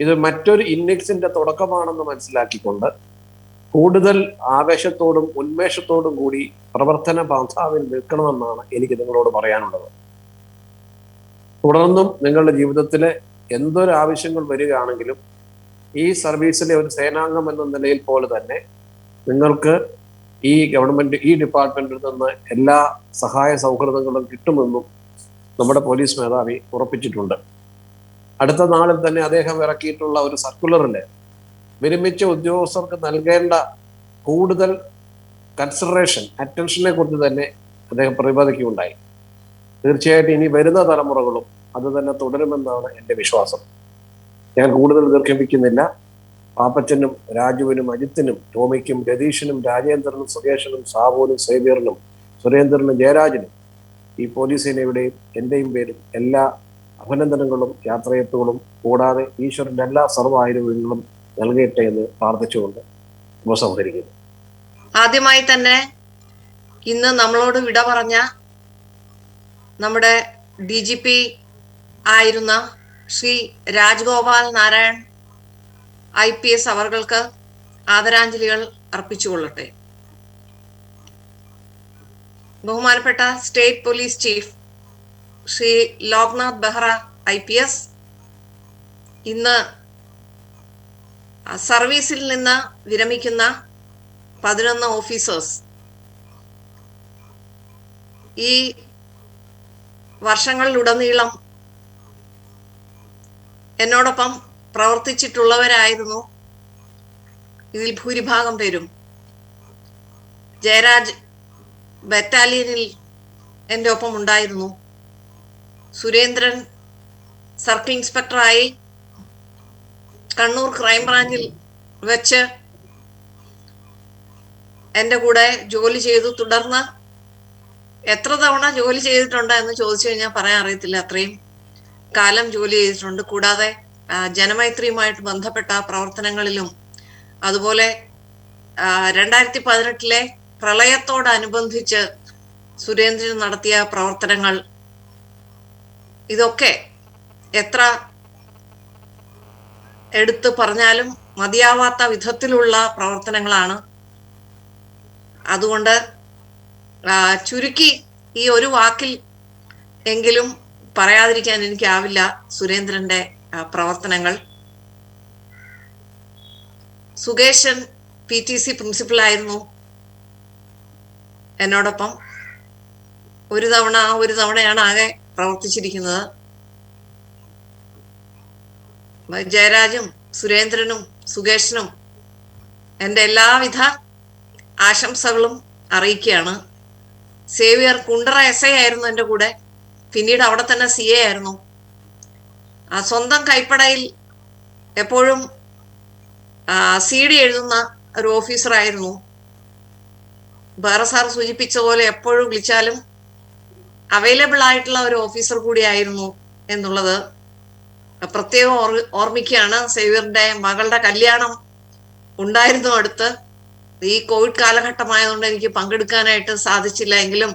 ഇത് മറ്റൊരു ഇന്നിങ്സിന്റെ തുടക്കമാണെന്ന് മനസ്സിലാക്കിക്കൊണ്ട് കൂടുതൽ ആവേശത്തോടും ഉന്മേഷത്തോടും കൂടി പ്രവർത്തന പാന്താവിൽ നിൽക്കണമെന്നാണ് എനിക്ക് നിങ്ങളോട് പറയാനുള്ളത്. തുടർന്നും നിങ്ങളുടെ ജീവിതത്തിലെ എന്തൊരു ആവശ്യങ്ങൾ വരികയാണെങ്കിലും ഈ സർവീസിലെ ഒരു സേനാംഗം എന്ന നിലയിൽ പോലെ തന്നെ നിങ്ങൾക്ക് ഈ ഗവൺമെന്റ് ഈ ഡിപ്പാർട്ട്മെന്റിൽ നിന്ന് എല്ലാ സഹായ സൗഹൃദങ്ങളും കിട്ടുമെന്നും നമ്മുടെ പോലീസ് മേധാവി ഉറപ്പിച്ചിട്ടുണ്ട്. അടുത്ത നാളിൽ തന്നെ അദ്ദേഹം ഇറക്കിയിട്ടുള്ള ഒരു സർക്കുലറിൽ വിരമിച്ച ഉദ്യോഗസ്ഥർക്ക് നൽകേണ്ട കൂടുതൽ കൺസിഡറേഷൻ, അറ്റൻഷനെ കുറിച്ച് തന്നെ അദ്ദേഹം പ്രതിപാദിക്കുകയുണ്ടായി. തീർച്ചയായിട്ടും ഇനി വരുന്ന തലമുറകളും അത് തന്നെ തുടരുമെന്നാണ് എൻ്റെ വിശ്വാസം. ഞാൻ കൂടുതൽ ദീർഘിപ്പിക്കുന്നില്ല. പാപ്പച്ചനും രാജുവിനും അജിത്തിനും ടോമിക്കും രതീഷിനും രാജേന്ദ്രനും സുകേഷനും സാബുവിനും സേവ്യറിനും സുരേന്ദ്രനും ജയരാജനും ഈ പോലീസ് സേനയുടെയും എൻ്റെയും പേരിൽ എല്ലാ അഭിനന്ദനങ്ങളും യാത്രയപ്പുകളും കൂടാതെ ഈശ്വരൻ്റെ എല്ലാ സർവ്വായുധങ്ങളും നൽകട്ടെ എന്ന് പ്രാർത്ഥിച്ചുകൊണ്ട് ഉപസംഹരിക്കുന്നു. ആദ്യമായി തന്നെ ഇന്ന് നമ്മളോട് വിട പറഞ്ഞ നമ്മുടെ DGP ആയിരുന്ന ശ്രീ രാജ്ഗോപാൽ നാരായൺ IPS അവർക്ക് ആദരാഞ്ജലികൾ അർപ്പിച്ചുകൊള്ളട്ടെ. ബഹുമാനപ്പെട്ട state police chief Shri Loknath Behera IPS ഇന്ന് സർവീസിൽ നിന്ന് വിരമിക്കുന്ന 11 ഓഫീസേഴ്സ് ഈ വർഷങ്ങളിലുടനീളം എന്നോടൊപ്പം പ്രവർത്തിച്ചിട്ടുള്ളവരായിരുന്നു. ഇതിൽ ഭൂരിഭാഗം പേരും ജയരാജ് ബറ്റാലിയനിൽ എൻ്റെ ഒപ്പം ഉണ്ടായിരുന്നു. സുരേന്ദ്രൻ സർക്കിൾ ഇൻസ്പെക്ടറായി കണ്ണൂർ ക്രൈംബ്രാഞ്ചിൽ വെച്ച് എൻ്റെ കൂടെ ജോലി ചെയ്തു. തുടർന്ന് എത്ര തവണ ജോലി ചെയ്തിട്ടുണ്ട് എന്ന് ചോദിച്ചു കഴിഞ്ഞാൽ പറയാൻ അറിയത്തില്ല, അത്രയും കാലം ജോലി ചെയ്തിട്ടുണ്ട്. കൂടാതെ ജനമൈത്രിയുമായിട്ട് ബന്ധപ്പെട്ട പ്രവർത്തനങ്ങളിലും അതുപോലെ 2018 പ്രളയത്തോടനുബന്ധിച്ച് സുരേന്ദ്രൻ നടത്തിയ പ്രവർത്തനങ്ങൾ, ഇതൊക്കെ എത്ര എടുത്തു പറഞ്ഞാലും മതിയാവാത്ത വിധത്തിലുള്ള പ്രവർത്തനങ്ങളാണ്. അതുകൊണ്ട് ചുരുക്കി ഈ ഒരു വാക്കിൽ എങ്കിലും പറയാതിരിക്കാൻ എനിക്കാവില്ല സുരേന്ദ്രന്റെ പ്രവർത്തനങ്ങൾ. സുകേശൻ PTC പ്രിൻസിപ്പൽ എന്നോടൊപ്പം. ഒരു തവണയാണ് ആകെ പ്രവർത്തിച്ചിരിക്കുന്നത്. ജയരാജും സുരേന്ദ്രനും സുകേഷനും എൻ്റെ എല്ലാവിധ ആശംസകളും അറിയിക്കുകയാണ്. സേവിയർ കുണ്ടറ SA ആയിരുന്നു എൻ്റെ കൂടെ, പിന്നീട് അവിടെ തന്നെ CA ആയിരുന്നു. സ്വന്തം കൈപ്പടയിൽ എപ്പോഴും CD എഴുതുന്ന ഒരു ഓഫീസറായിരുന്നു. വേറെ സാർ സൂചിപ്പിച്ച പോലെ എപ്പോഴും വിളിച്ചാലും അവൈലബിൾ ആയിട്ടുള്ള ഒരു ഓഫീസർ കൂടിയായിരുന്നു എന്നുള്ളത് പ്രത്യേകം ഓർമ്മിക്കുകയാണ്. സേവ്യറിന്റെ മകളുടെ കല്യാണം ഉണ്ടായിരുന്നു അടുത്ത്. ഈ കോവിഡ് കാലഘട്ടമായതുകൊണ്ട് എനിക്ക് പങ്കെടുക്കാനായിട്ട് സാധിച്ചില്ല. എങ്കിലും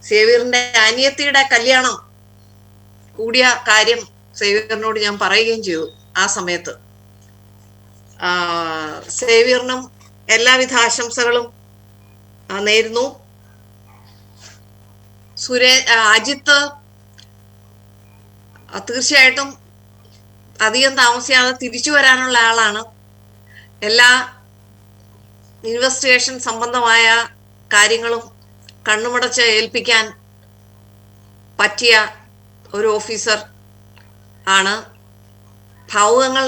സേവ്യറിന്റെ അനിയത്തിയുടെ കല്യാണം കൂടിയ കാര്യം സേവ്യറിനോട് ഞാൻ പറയുകയും ചെയ്തു. ആ സമയത്ത് സേവ്യറിനും എല്ലാവിധ ആശംസകളും നേരുന്നു. അജിത്ത് തീർച്ചയായിട്ടും അധികം താമസിയാതെ തിരിച്ചു വരാനുള്ള ആളാണ്. എല്ലാ ഇൻവെസ്റ്റിഗേഷൻ സംബന്ധമായ കാര്യങ്ങളും കണ്ണുമടച്ച് ഏൽപ്പിക്കാൻ പറ്റിയ ഒരു ഓഫീസർ ആണ്. ഭാവുകങ്ങൾ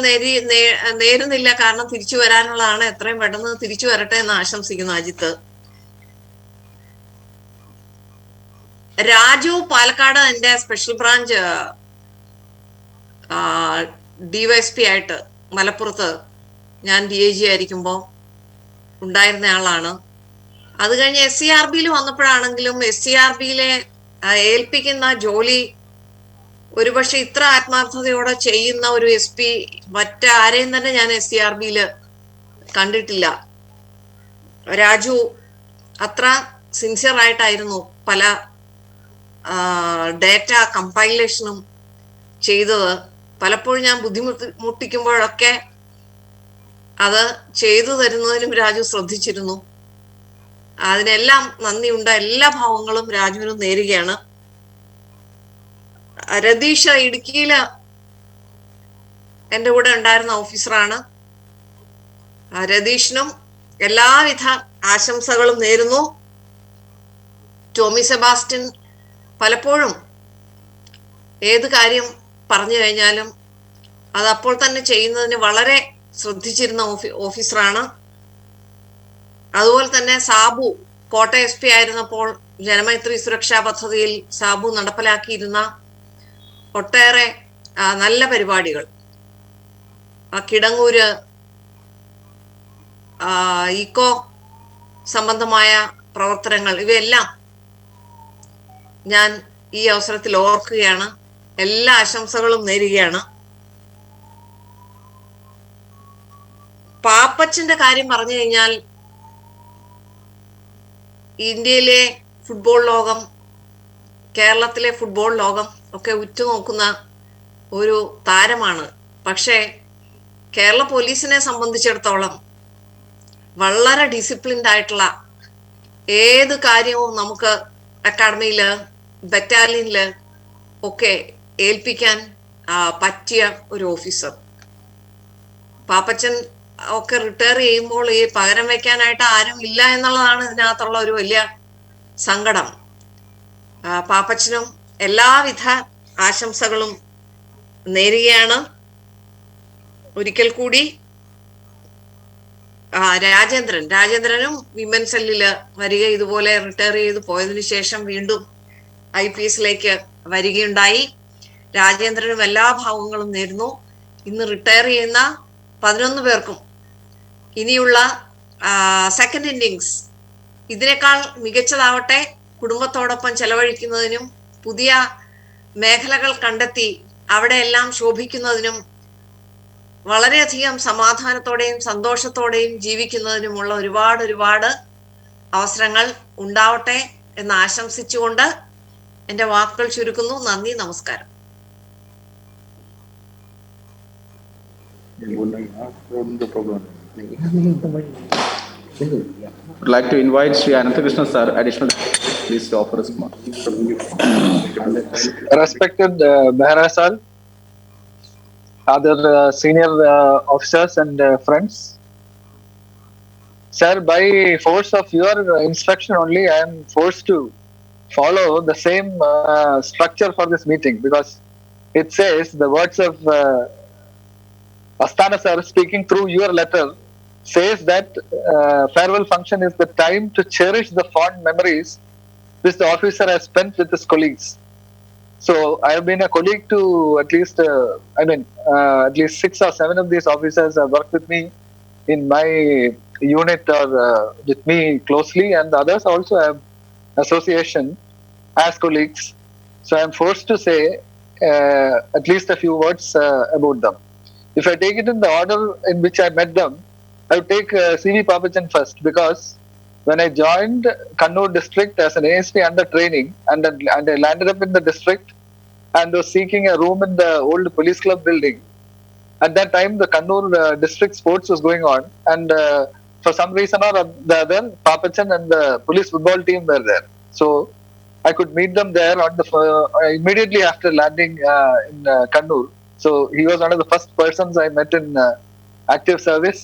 നേരുന്നില്ല, കാരണം തിരിച്ചു വരാനുള്ളതാണ്. എത്രയും പെട്ടെന്ന് തിരിച്ചു വരട്ടെ എന്ന് ആശംസിക്കുന്നു അജിത്ത്. രാജു പാലക്കാട് എൻ്റെ സ്പെഷ്യൽ ബ്രാഞ്ച് DYSP ആയിട്ട് മലപ്പുറത്ത് ഞാൻ DIG ആയിരിക്കുമ്പോൾ ഉണ്ടായിരുന്ന ആളാണ്. അത് കഴിഞ്ഞ് SCRB വന്നപ്പോഴാണെങ്കിലും SCRB ഏൽപ്പിക്കുന്ന ജോലി ഒരുപക്ഷെ ഇത്ര ആത്മാർത്ഥതയോടെ ചെയ്യുന്ന ഒരു SP മറ്റാരെയും തന്നെ ഞാൻ SCRB കണ്ടിട്ടില്ല. രാജു അത്ര സിൻസിയർ ആയിട്ടായിരുന്നു പല ഡേറ്റ കമ്പൈലേഷനും ചെയ്തത്. പലപ്പോഴും ഞാൻ ബുദ്ധിമുട്ടിക്കുമ്പോഴൊക്കെ അത് ചെയ്തു തരുന്നതിനും രാജു ശ്രദ്ധിച്ചിരുന്നു. അതിനെല്ലാം നന്ദിയുണ്ട്. എല്ലാ ഭാവങ്ങളും രാജുവിനും നേരുകയാണ്. രതീഷ് ഇടുക്കിയില് എൻ്റെ കൂടെ ഉണ്ടായിരുന്ന ഓഫീസറാണ്. രതീഷിനും എല്ലാവിധ ആശംസകളും നേരുന്നു. ടോമി സെബാസ്റ്റ്യൻ പലപ്പോഴും ഏത് കാര്യം പറഞ്ഞു കഴിഞ്ഞാലും അത് അപ്പോൾ തന്നെ ചെയ്യുന്നതിന് വളരെ ശ്രദ്ധിച്ചിരുന്ന ഓഫീസറാണ്. അതുപോലെ തന്നെ സാബു കോട്ടയം SP ആയിരുന്നപ്പോൾ ജനമൈത്രി സുരക്ഷാ പദ്ധതിയിൽ സാബു നടപ്പിലാക്കിയിരുന്ന ഒട്ടേറെ നല്ല പരിപാടികൾ, കിടങ്ങൂര് ഈക്കോ സംബന്ധമായ പ്രവർത്തനങ്ങൾ, ഇവയെല്ലാം ഞാൻ ഈ അവസരത്തിൽ ഓർക്കുകയാണ്. എല്ലാ ആശംസകളും നേരുകയാണ്. പാപ്പച്ചന്റെ കാര്യം പറഞ്ഞു കഴിഞ്ഞാൽ ഇന്ത്യയിലെ ഫുട്ബോൾ ലോകം, കേരളത്തിലെ ഫുട്ബോൾ ലോകം ഒക്കെ ഉറ്റുനോക്കുന്ന ഒരു താരമാണ്. പക്ഷേ കേരള പോലീസിനെ സംബന്ധിച്ചിടത്തോളം വളരെ ഡിസിപ്ലിൻഡ് ആയിട്ടുള്ള, ഏത് കാര്യവും നമുക്ക് അക്കാഡമിയില് ബറ്റാലിയനില് ഒക്കെ ഏൽപ്പിക്കാൻ പറ്റിയ ഒരു ഓഫീസർ. പാപ്പച്ചൻ ഒക്കെ റിട്ടയർ ചെയ്യുമ്പോൾ ഈ പകരം വെക്കാനായിട്ട് ആരും ഇല്ല എന്നുള്ളതാണ് ഇതിനകത്തുള്ള ഒരു വലിയ സങ്കടം. പാപ്പച്ചനും എല്ലാവിധ ആശംസകളും നേരുകയാണ്. ഒരിക്കൽ കൂടി രാജേന്ദ്രനും വിമൻ സെല്ലില് വരിക, ഇതുപോലെ റിട്ടയർ ചെയ്ത് പോയതിനു ശേഷം വീണ്ടും IPSലേക്ക് വരികയുണ്ടായി. രാജേന്ദ്രനും എല്ലാ ഭാവങ്ങളും നേരുന്നു. ഇന്ന് റിട്ടയർ ചെയ്യുന്ന 11 പേർക്കും ഇനിയുള്ള സെക്കൻഡ് ഇന്നിങ്സ് ഇതിനേക്കാൾ മികച്ചതാവട്ടെ. കുടുംബത്തോടൊപ്പം ചെലവഴിക്കുന്നതിനും പുതിയ മേഖലകൾ കണ്ടെത്തി അവിടെയെല്ലാം ശോഭിക്കുന്നതിനും വളരെയധികം സമാധാനത്തോടെയും സന്തോഷത്തോടെയും ജീവിക്കുന്നതിനുമുള്ള ഒരുപാട് അവസരങ്ങൾ ഉണ്ടാവട്ടെ എന്ന് ആശംസിച്ചുകൊണ്ട് എന്റെ വാക്കുകൾ ചുരുക്കുന്നു. നന്ദി, നമസ്കാരം. Would like to invite Sri Ananthakrishna sir, additional, please to offer his remarks. Respected Behra sir, other senior officers and friends, sir, by force of your instruction only, I am forced to follow the same structure for this meeting, because it says the words of Asthana sir speaking through your letter says that farewell function is the time to cherish the fond memories which the officer has spent with his colleagues. So I have been a colleague to at least, at least 6 or 7 of these officers have worked with me in my unit or with me closely, and the others also have association as colleagues. So I am forced to say at least a few words about them. If I take it in the order in which I met them, I would take CV Papachan first, because when I joined Kannur district as an ASP under training, and I landed up in the district and was seeking a room in the old police club building. At that time, the Kannur district sports was going on, and for some reason or the other, Papachan and the police football team were there. So I could meet them there on the immediately after landing in Kannur. So he was one of the first persons I met in active service.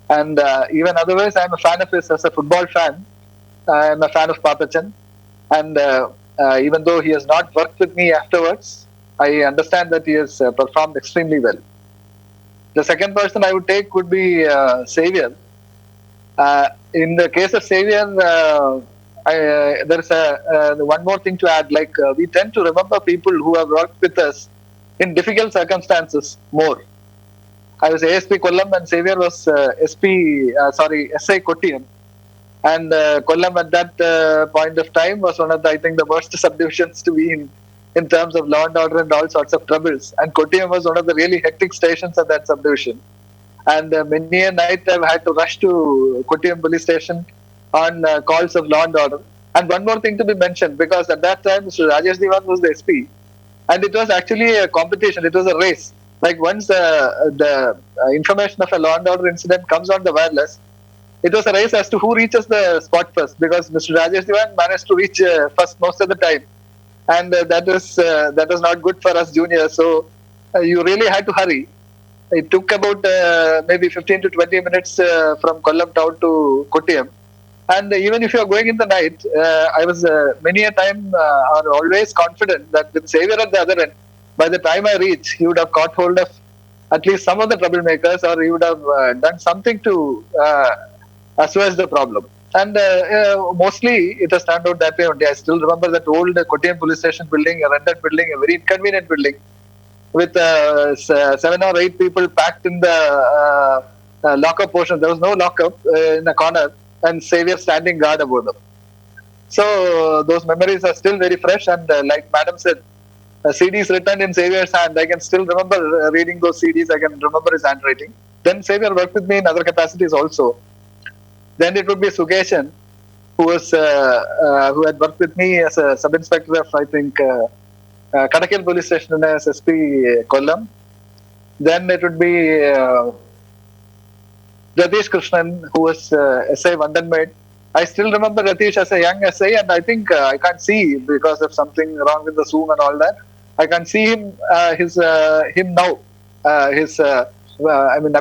And even otherwise, I'm a fan of his as a football fan. I'm a fan of Papachan. And even though he has not worked with me afterwards, I understand that he has performed extremely well. The second person I would take would be Xavier. In the case of Xavier, there's one more thing to add. Like we tend to remember people who have worked with us in difficult circumstances more. I was ASP Kollam and Xavier was SI Kottayam. And Kollam at that point of time was one of the, I think, the worst subdivisions to be in terms of law and order and all sorts of troubles. And Kottayam was one of the really hectic stations of that subdivision. And many a night I've had to rush to Kottayam police station on calls of law and order. And one more thing to be mentioned, because at that time Mr. Rajesh Diwan was the SP. And it was actually a competition, it was a race. Like once the information of a law and order incident comes on the wireless, it was a race as to who reaches the spot first, because Mr. Rajesh Diwan managed to reach first most of the time. And that was not good for us juniors. So you really had to hurry. It took about maybe 15 to 20 minutes from Kollam town to Kottayam. And even if you are going in the night, I was many a time or always confident that with Xavier at the other end, by the time I reach, he would have caught hold of at least some of the troublemakers, or he would have done something to assuage the problem. And mostly it has turned out that way only. I still remember that old Kottayam police station building, a rented building, a very inconvenient building with 7 or 8 people packed in the lockup portion. There was no lockup in a corner, and Xavier standing guard above them. So those memories are still very fresh. And like Madam said, CDs written in Xavier's hand. I can still remember reading those CDs. I can remember his handwriting. Then Xavier worked with me in other capacities also. Then it would be Sugeshan, who had worked with me as a sub-inspector of, I think, Kadakil police station as SP Kollam. Then it would be Ratish Krishnan, who was SI Vandanmed. I still remember Ratish as a young SI, and I think I can't see because of something wrong with the Zoom and all that. I can see him now,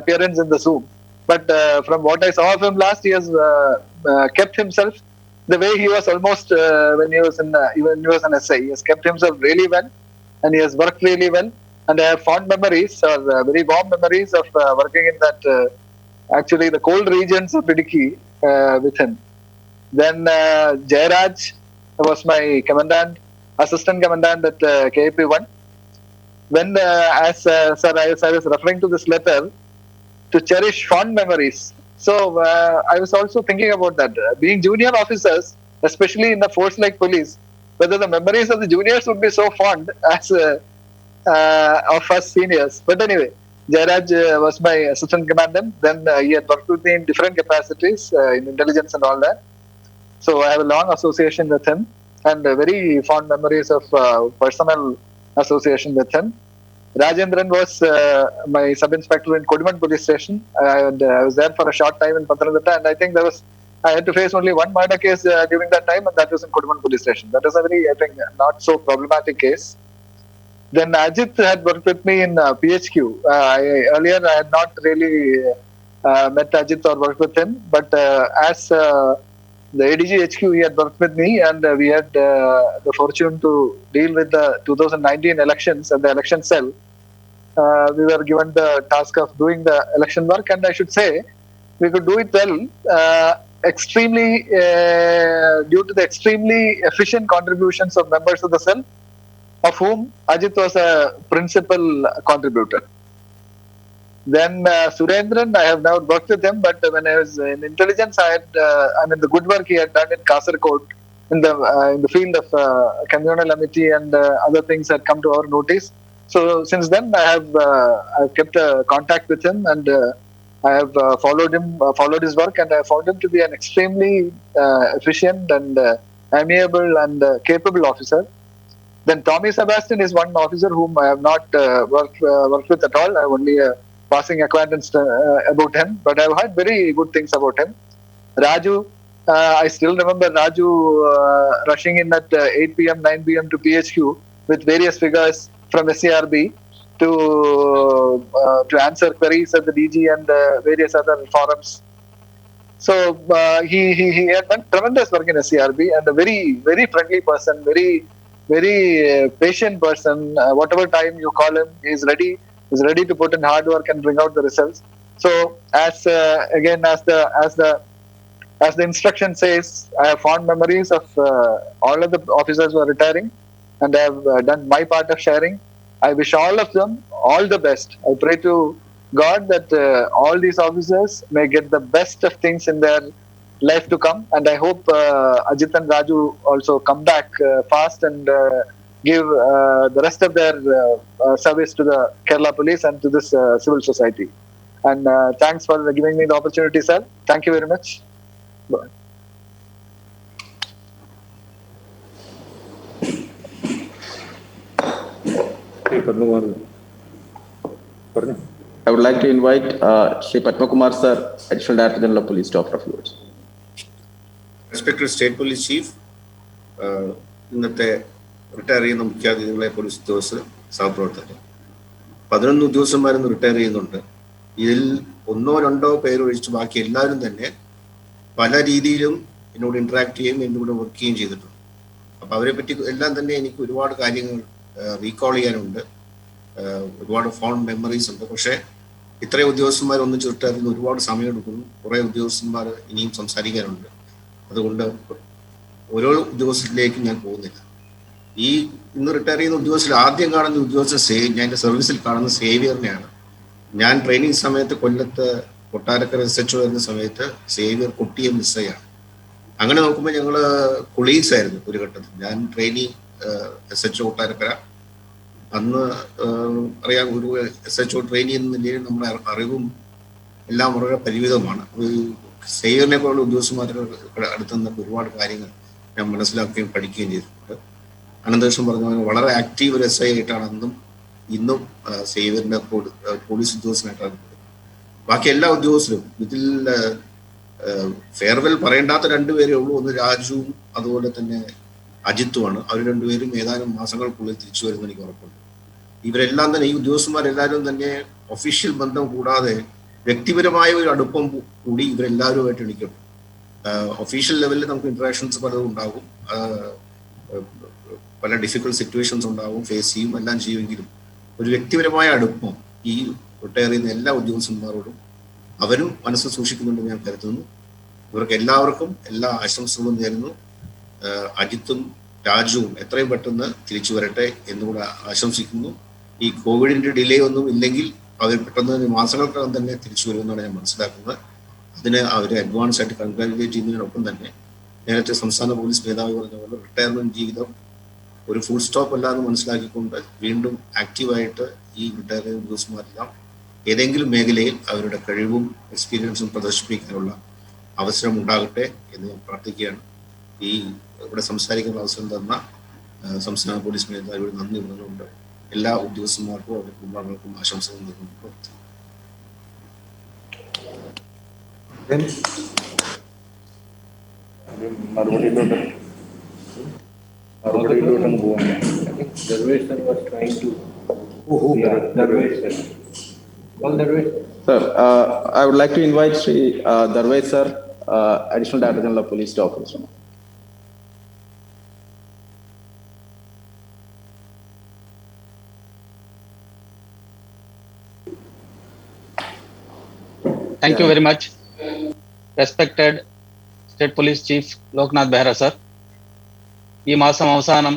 appearance in the Zoom. But from what I saw of him last, he has kept himself the way he was almost when he was an SI. He has kept himself really well, and he has worked really well. And I have fond memories, or very warm memories of working in that, actually the cold regions of Idukki with him. Then Jairaj was my commandant, assistant commandant at KAP1. When, as I was referring to this letter, to cherish fond memories. So I was also thinking about that. Being junior officers, especially in the force like police, whether the memories of the juniors would be so fond as of us seniors. But anyway, Jairaj was my assistant commandant. Then he had worked with me in different capacities in intelligence and all that. So I have a long association with him, and very fond memories of personal association with him. Rajendran was my sub-inspector in Kodiman police station, and I was there for a short time in Pathanamthitta, and I think I had to face only one murder case during that time, and that was in Kodiman police station. That was a very, I think, not so problematic case. Then Ajit had worked with me in PHQ. Earlier I had not really met Ajit or worked with him, but as the ADG HQ, he had worked with me, and we had the fortune to deal with the 2019 elections at the election cell. We were given the task of doing the election work, and I should say we could do it well, extremely due to the extremely efficient contributions of members of the cell, of whom Ajit was a principal contributor. Then Surendran, I have now worked with him, but when I was in intelligence, the good work he had done in Kasaragod in the field of communal amity and other things had come to our notice. So since then, I've kept contact with him, and I have followed his work, and I found him to be an extremely efficient and amiable and capable officer. Then Tommy Sebastian is one officer whom I have not worked with at all. I have only passing acquaintance about him, but I've heard very good things about him. Raju, I still remember Raju rushing in at 8 p.m., 9 p.m. to PHQ with various figures from SCRB to answer queries at the DG and various other forums. So he had done tremendous work in SCRB, and a very, very friendly person, very, very patient person. Whatever time you call him, he is ready to put in hard work and bring out the results. So as the instruction says, I have fond memories of all of the officers who are retiring, and I have done my part of sharing. I wish all of them all the best. I pray to God that all these officers may get the best of things in their life to come, and I hope Ajit and Raju also come back fast and give the rest of their service to the Kerala police and to this civil society. And thanks for giving me the opportunity, sir. Thank you very much. Bye. I would like to invite Shri Padma Kumar sir, Additional Director General of Police, to offer a few words. Respected State Police Chief, ഇന്നത്തെ retire ചെയ്യുന്ന മുഖ്യാതിഥികളെ police ഉദ്യോഗസ്ഥർ സഹപ്രവർത്തകർ 11 ഉദ്യോഗസ്ഥന്മാരിന്ന് retire ചെയ്യുന്നുണ്ട്. ഇതിൽ 1 or 2 പേര് ഒഴിച്ച് ബാക്കി എല്ലാവരും തന്നെ പല രീതിയിലും എന്നോട് ഇന്ററാക്ട് ചെയ്യുകയും എൻ്റെ കൂടെ വർക്ക് ചെയ്യുകയും ചെയ്തിട്ടുണ്ട്. അപ്പോൾ അവരെ പറ്റി എല്ലാം തന്നെ എനിക്ക് ഒരുപാട് കാര്യങ്ങൾ റീകോൾ ചെയ്യാനുണ്ട്, ഒരുപാട് ഫോൺ മെമ്മറീസ് ഉണ്ട്. പക്ഷേ ഇത്രയും ഉദ്യോഗസ്ഥന്മാർ ഒന്നിച്ച് റിട്ടയർ ഒരുപാട് സമയം എടുക്കുന്നു. കുറേ ഉദ്യോഗസ്ഥന്മാർ ഇനിയും സംസാരിക്കാനുണ്ട്. അതുകൊണ്ട് ഓരോ ഉദ്യോഗസ്ഥരിലേക്കും ഞാൻ പോകുന്നില്ല. ഈ ഇന്ന് റിട്ടയർ ചെയ്യുന്ന ഉദ്യോഗസ്ഥരിൽ ആദ്യം കാണുന്ന ഉദ്യോഗസ്ഥൻ ഞാൻ എൻ്റെ സർവീസിൽ കാണുന്ന സേവിയറിനെയാണ്. ഞാൻ ട്രെയിനിങ് സമയത്ത് കൊല്ലത്ത് കൊട്ടാരക്കര SHO വരുന്ന സമയത്ത് സേവിയർ കൊട്ടിയം മിസ്സയാണ്. അങ്ങനെ നോക്കുമ്പോൾ ഞങ്ങൾ കൊളീഗ്സ് ആയിരുന്നു ഒരു ഘട്ടത്തിൽ. ഞാൻ ട്രെയിനിങ് SHO കൊട്ടാരക്കര, അന്ന് അറിയാം ഒരു SHO ട്രെയിൻ ചെയ്യുന്ന നിലയിൽ നമ്മുടെ അറിവും എല്ലാം വളരെ പരിമിതമാണ്. സേവിയറിനെ പോലുള്ള ഉദ്യോഗസ്ഥന്മാരുടെ അടുത്ത് നിന്ന് ഒരുപാട് കാര്യങ്ങൾ ഞാൻ മനസ്സിലാക്കുകയും പഠിക്കുകയും ചെയ്തിട്ടുണ്ട്. അനന്തകൃഷ്ണൻ പറഞ്ഞ വളരെ ആക്റ്റീവ് ഒരു SI ആയിട്ടാണ് അന്നും ഇന്നും സേവിയറിന്റെ പോലീസ് ഉദ്യോഗസ്ഥനായിട്ടാണ്. ബാക്കി എല്ലാ ഉദ്യോഗസ്ഥരും ഇതിൽ ഫെയർവെൽ പറയേണ്ടാത്ത രണ്ടുപേരേ ഉള്ളൂ. ഒന്ന് രാജുവും അതുപോലെ തന്നെ അജിത്തുമാണ്. അവർ രണ്ടുപേരും ഏതാനും മാസങ്ങൾക്കുള്ളിൽ തിരിച്ചു വരുമെന്ന് എനിക്ക് ഉറപ്പുണ്ട്. ഇവരെല്ലാം തന്നെ, ഈ ഉദ്യോഗസ്ഥന്മാരെല്ലാവരും തന്നെ ഒഫീഷ്യൽ ബന്ധം കൂടാതെ വ്യക്തിപരമായ ഒരു അടുപ്പം കൂടി ഇവരെല്ലാവരുമായിട്ട് എനിക്കും. ഒഫീഷ്യൽ ലെവലിൽ നമുക്ക് ഇന്ററാക്ഷൻസ് പലതും ഉണ്ടാകും, പല ഡിഫിക്കൽട്ട് സിറ്റുവേഷൻസ് ഉണ്ടാകും, ഫേസ് ചെയ്യും, എല്ലാം ചെയ്യുമെങ്കിലും ഒരു വ്യക്തിപരമായ അടുപ്പം ഈ റിട്ടയർ ചെയ്യുന്ന എല്ലാ ഉദ്യോഗസ്ഥന്മാരോടും അവരും മനസ്സിൽ സൂക്ഷിക്കുന്നുണ്ടെന്ന് ഞാൻ കരുതുന്നു. ഇവർക്ക് എല്ലാവർക്കും എല്ലാ ആശംസകളും നേരുന്നു. അജിത്തും രാജുവും എത്രയും പെട്ടെന്ന് തിരിച്ചു വരട്ടെ എന്നുകൂടെ ആശംസിക്കുന്നു. ഈ കോവിഡിന്റെ ഡിലേ ഒന്നും ഇല്ലെങ്കിൽ അവർ പെട്ടെന്ന് മാസങ്ങൾക്കകം തന്നെ തിരിച്ചു വരുമെന്നാണ് ഞാൻ മനസ്സിലാക്കുന്നത്. അതിന് അവരെ അഡ്വാൻസ് ആയിട്ട് കൺഗ്രാജുലേറ്റ് ചെയ്യുന്നതിനൊപ്പം തന്നെ നേരത്തെ സംസ്ഥാന പോലീസ് മേധാവി പറഞ്ഞ പോലെ റിട്ടയർമെന്റ് ജീവിതം ഒരു ഫുൾ സ്റ്റോപ്പ് അല്ലാന്ന് മനസ്സിലാക്കിക്കൊണ്ട് വീണ്ടും ആക്റ്റീവായിട്ട് ഈ റിട്ടയർ ചെയ്യുന്ന ഉദ്യോഗസ്ഥന്മാരെല്ലാം ഏതെങ്കിലും മേഖലയിൽ അവരുടെ കഴിവും എക്സ്പീരിയൻസും പ്രദർശിപ്പിക്കാനുള്ള അവസരം ഉണ്ടാകട്ടെ എന്ന് ഞാൻ പ്രാർത്ഥിക്കുകയാണ്. ഈ ഇവിടെ സംസാരിക്കുന്ന അവസരം തന്ന സംസ്ഥാന പോലീസ് മേധാവിയോട് നന്ദി പറഞ്ഞുകൊണ്ട് എല്ലാ ഉദ്യോഗസ്ഥന്മാർക്കും അവരുടെ കുടുംബാംഗങ്ങൾക്കും ആശംസകൾ നേർന്നുകൊണ്ട് മറുപടിയിലോട്ടങ്ങ് പോകാൻ Sir, I would like to invite Sri Darvesh sir, Additional Director General of Police, to offer his remarks. Thank you very much. Respected State Police Chief Loknath Behra sir, ഈ മാസം അവസാനം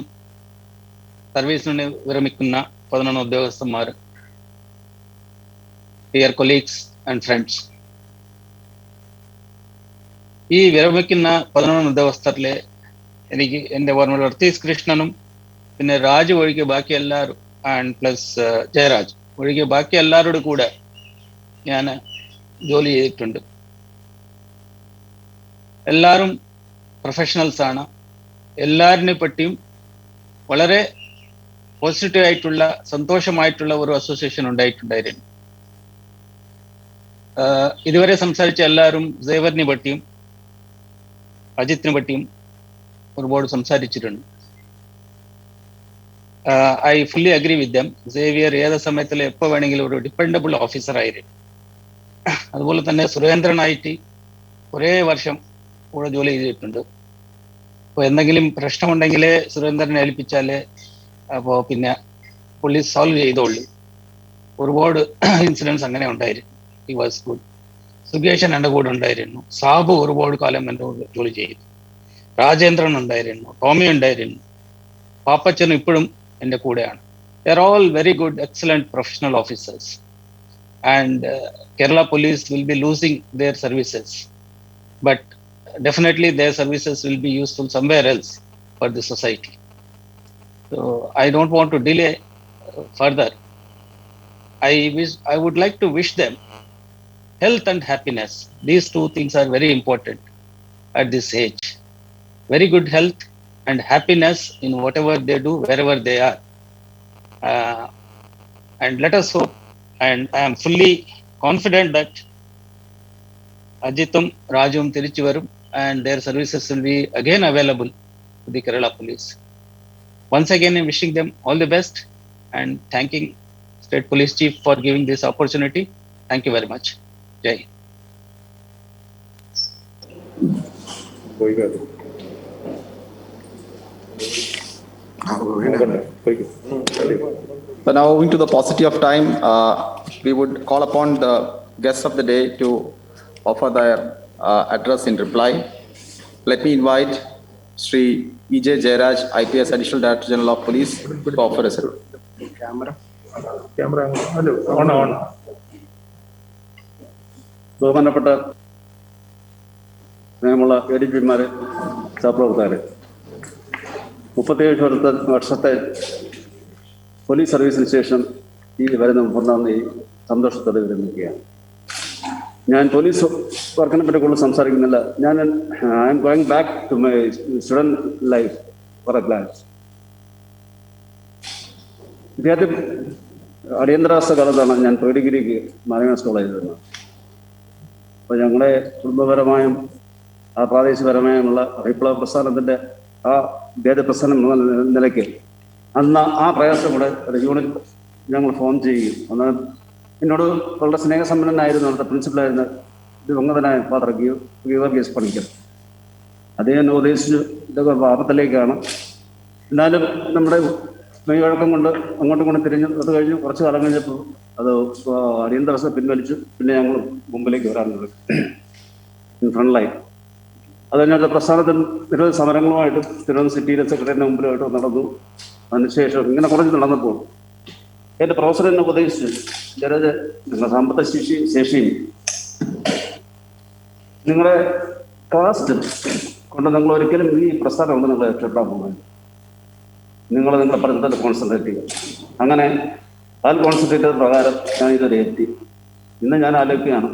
സർവീസിൽ നിന്ന് വിരമിക്കുന്ന 11 ഉദ്യോഗസ്ഥന്മാർ, ഡിയർ കൊളീഗ്സ് ആൻഡ് ഫ്രണ്ട്സ്, ഈ വിരമിക്കുന്ന 11 ഉദ്യോഗസ്ഥരിലെ എനിക്ക് എൻ്റെ ഓർമ്മയിൽ വർത്തീസ് കൃഷ്ണനും പിന്നെ രാജു ഒഴികെ ബാക്കി എല്ലാവരും ആൻഡ് പ്ലസ് ജയരാജ് ഒഴികെ ബാക്കി എല്ലാവരോടും കൂടെ ഞാൻ ജോലി ചെയ്തിട്ടുണ്ട്. എല്ലാവരും പ്രൊഫഷണൽസ് ആണ്. എല്ലാവരിനെ പറ്റിയും വളരെ പോസിറ്റീവ് ആയിട്ടുള്ള സന്തോഷമായിട്ടുള്ള ഒരു അസോസിയേഷൻ ഉണ്ടായിട്ടുണ്ടായിരുന്നു. ഇതുവരെ സംസാരിച്ച എല്ലാവരും സേവറിനെ പറ്റിയും അജിത്തിനെ പറ്റിയും ഒരുപാട് സംസാരിച്ചിട്ടുണ്ട്. I fully agree with them. Xavier ഏത് സമയത്തിൽ എപ്പോൾ വേണമെങ്കിലും ഒരു ഡിപ്പെൻഡബിൾ ഓഫീസർ ആയിരുന്നു. അതുപോലെ തന്നെ സുരേന്ദ്രനായിട്ട് കുറേ വർഷം കൂടെ ജോലി ചെയ്തിട്ടുണ്ട്. അപ്പോൾ എന്തെങ്കിലും പ്രശ്നമുണ്ടെങ്കിൽ സുരേന്ദ്രനെ ഏൽപ്പിച്ചാൽ അപ്പോൾ പിന്നെ പുള്ളി സോൾവ് ചെയ്തോളൂ. ഒരുപാട് ഇൻസിഡൻസ് അങ്ങനെ ഉണ്ടായിരുന്നു. He was good. സുകേഷൻ എൻ്റെ കൂടെ ഉണ്ടായിരുന്നു. സാബു ഒരുപാട് കാലം എൻ്റെ കൂടെ ജോലി ചെയ്തു. രാജേന്ദ്രൻ ഉണ്ടായിരുന്നു. ടോമി ഉണ്ടായിരുന്നു. പാപ്പച്ചൻ ഇപ്പോഴും എൻ്റെ കൂടെയാണ്. They are all very good, excellent professional officers. And Kerala police will be losing their services, but definitely their services will be useful somewhere else for the society. So I don't want to delay further. I would like to wish them health and happiness. These two things are very important at this age. Very good health and happiness in whatever they do, wherever they are. And let us hope, and I am fully confident that Ajitum, Rajum, Tirichivarum, and their services will be again available to the Kerala police. Once again, I'm wishing them all the best and thanking State Police Chief for giving this opportunity. Thank you very much. Jai. പോയിക്കോ. So now moving to the paucity of time, we would call upon the guests of the day to offer their address in reply. Let me invite Sri E.J. Jayaraj, IPS Additional Director General of Police, to offer a salute. ബഹുമാനപ്പെട്ട സ്നേഹമുള്ള ADP-മാരെ, സഹപ്രവർത്തകരെ, 37 വർഷത്തെ police സർവീസിന് ശേഷം ഈ വരുന്ന 30-ാം തീയതി സന്തോഷത്തോടെ വിരമിക്കുകയാണ്. ഞാൻ പോലീസ് വർക്കിനെ പറ്റി കൂടുതൽ സംസാരിക്കുന്നില്ല. I am going back to my student life for a glance. വിദ്യാർത്ഥി അടിയന്തരാവസ്ഥ കാലത്താണ് ഞാൻ പ്രീഡിഗ്രിക്ക് മാനേജ്മെന്റ് കോളേജിൽ വരുന്നത്. അപ്പോൾ ഞങ്ങളെ കുടുംബപരമായും ആ പ്രാദേശികപരമായുമുള്ള വിപ്ലവ പ്രസ്ഥാനത്തിൻ്റെ ആ വിദ്യാർത്ഥി പ്രസ്ഥാനം എന്ന നിലയ്ക്ക് അന്ന് ആ പ്രയാസം കൂടെ ഒരു യൂണിറ്റ് ഞങ്ങൾ ഫോം ചെയ്യുകയും അന്ന് എന്നോട് വളരെ സ്നേഹസമ്പന്നനായിരുന്നു അവിടുത്തെ പ്രിൻസിപ്പലായിരുന്ന ദിവംഗതനായ ഫാദർ ഗീവർഗീസ് പണിക്കർ. അദ്ദേഹം ഉപദേശിച്ചു ഇതൊക്കെ പാപത്തിലേക്കാണ്, എന്നാലും നമ്മുടെ മെയ്വഴക്കം കൊണ്ട് അങ്ങോട്ടും ഇങ്ങോട്ടും തിരിഞ്ഞു. അത് കഴിഞ്ഞ് കുറച്ച് കാലം കഴിഞ്ഞപ്പോൾ അത് അടിയന്തരാവസ്ഥ പിൻവലിച്ചു. പിന്നെ ഞങ്ങൾ മുമ്പിലേക്ക് വരാൻ തുടങ്ങി ഫ്രണ്ട്ലൈൻ. അത് കഴിഞ്ഞ പ്രസ്ഥാനത്തിൽ നിരവധി സമരങ്ങളുമായിട്ടും തിരുവനന്തപുരം സിറ്റിയിലെ സെക്രട്ടറിയുടെ മുമ്പിലായിട്ടും നടന്നു. അതിനുശേഷം ഇങ്ങനെ കുറച്ച് നടന്നപ്പോൾ എൻ്റെ പ്രൊഫസർ എന്നെ ഉപദേശിച്ചു, ജനത് നിങ്ങളുടെ സാമ്പത്തിക ശേഷിയും നിങ്ങളുടെ കാസ്റ്റ് കൊണ്ട് നിങ്ങൾ ഒരിക്കലും ഈ പ്രസ്ഥാനം കൊണ്ട് നിങ്ങൾ രക്ഷപ്പെടാൻ പോകുന്നത്, നിങ്ങളുടെ പഠനത്തിൽ കോൺസെൻട്രേറ്റ് ചെയ്യുക. അങ്ങനെ അതിൽ കോൺസെൻട്രേറ്റ് ചെയ്ത പ്രകാരം ഞാൻ ഇതുവരെ എത്തി. ഇന്ന് ഞാൻ ആലോചിക്കുകയാണ്,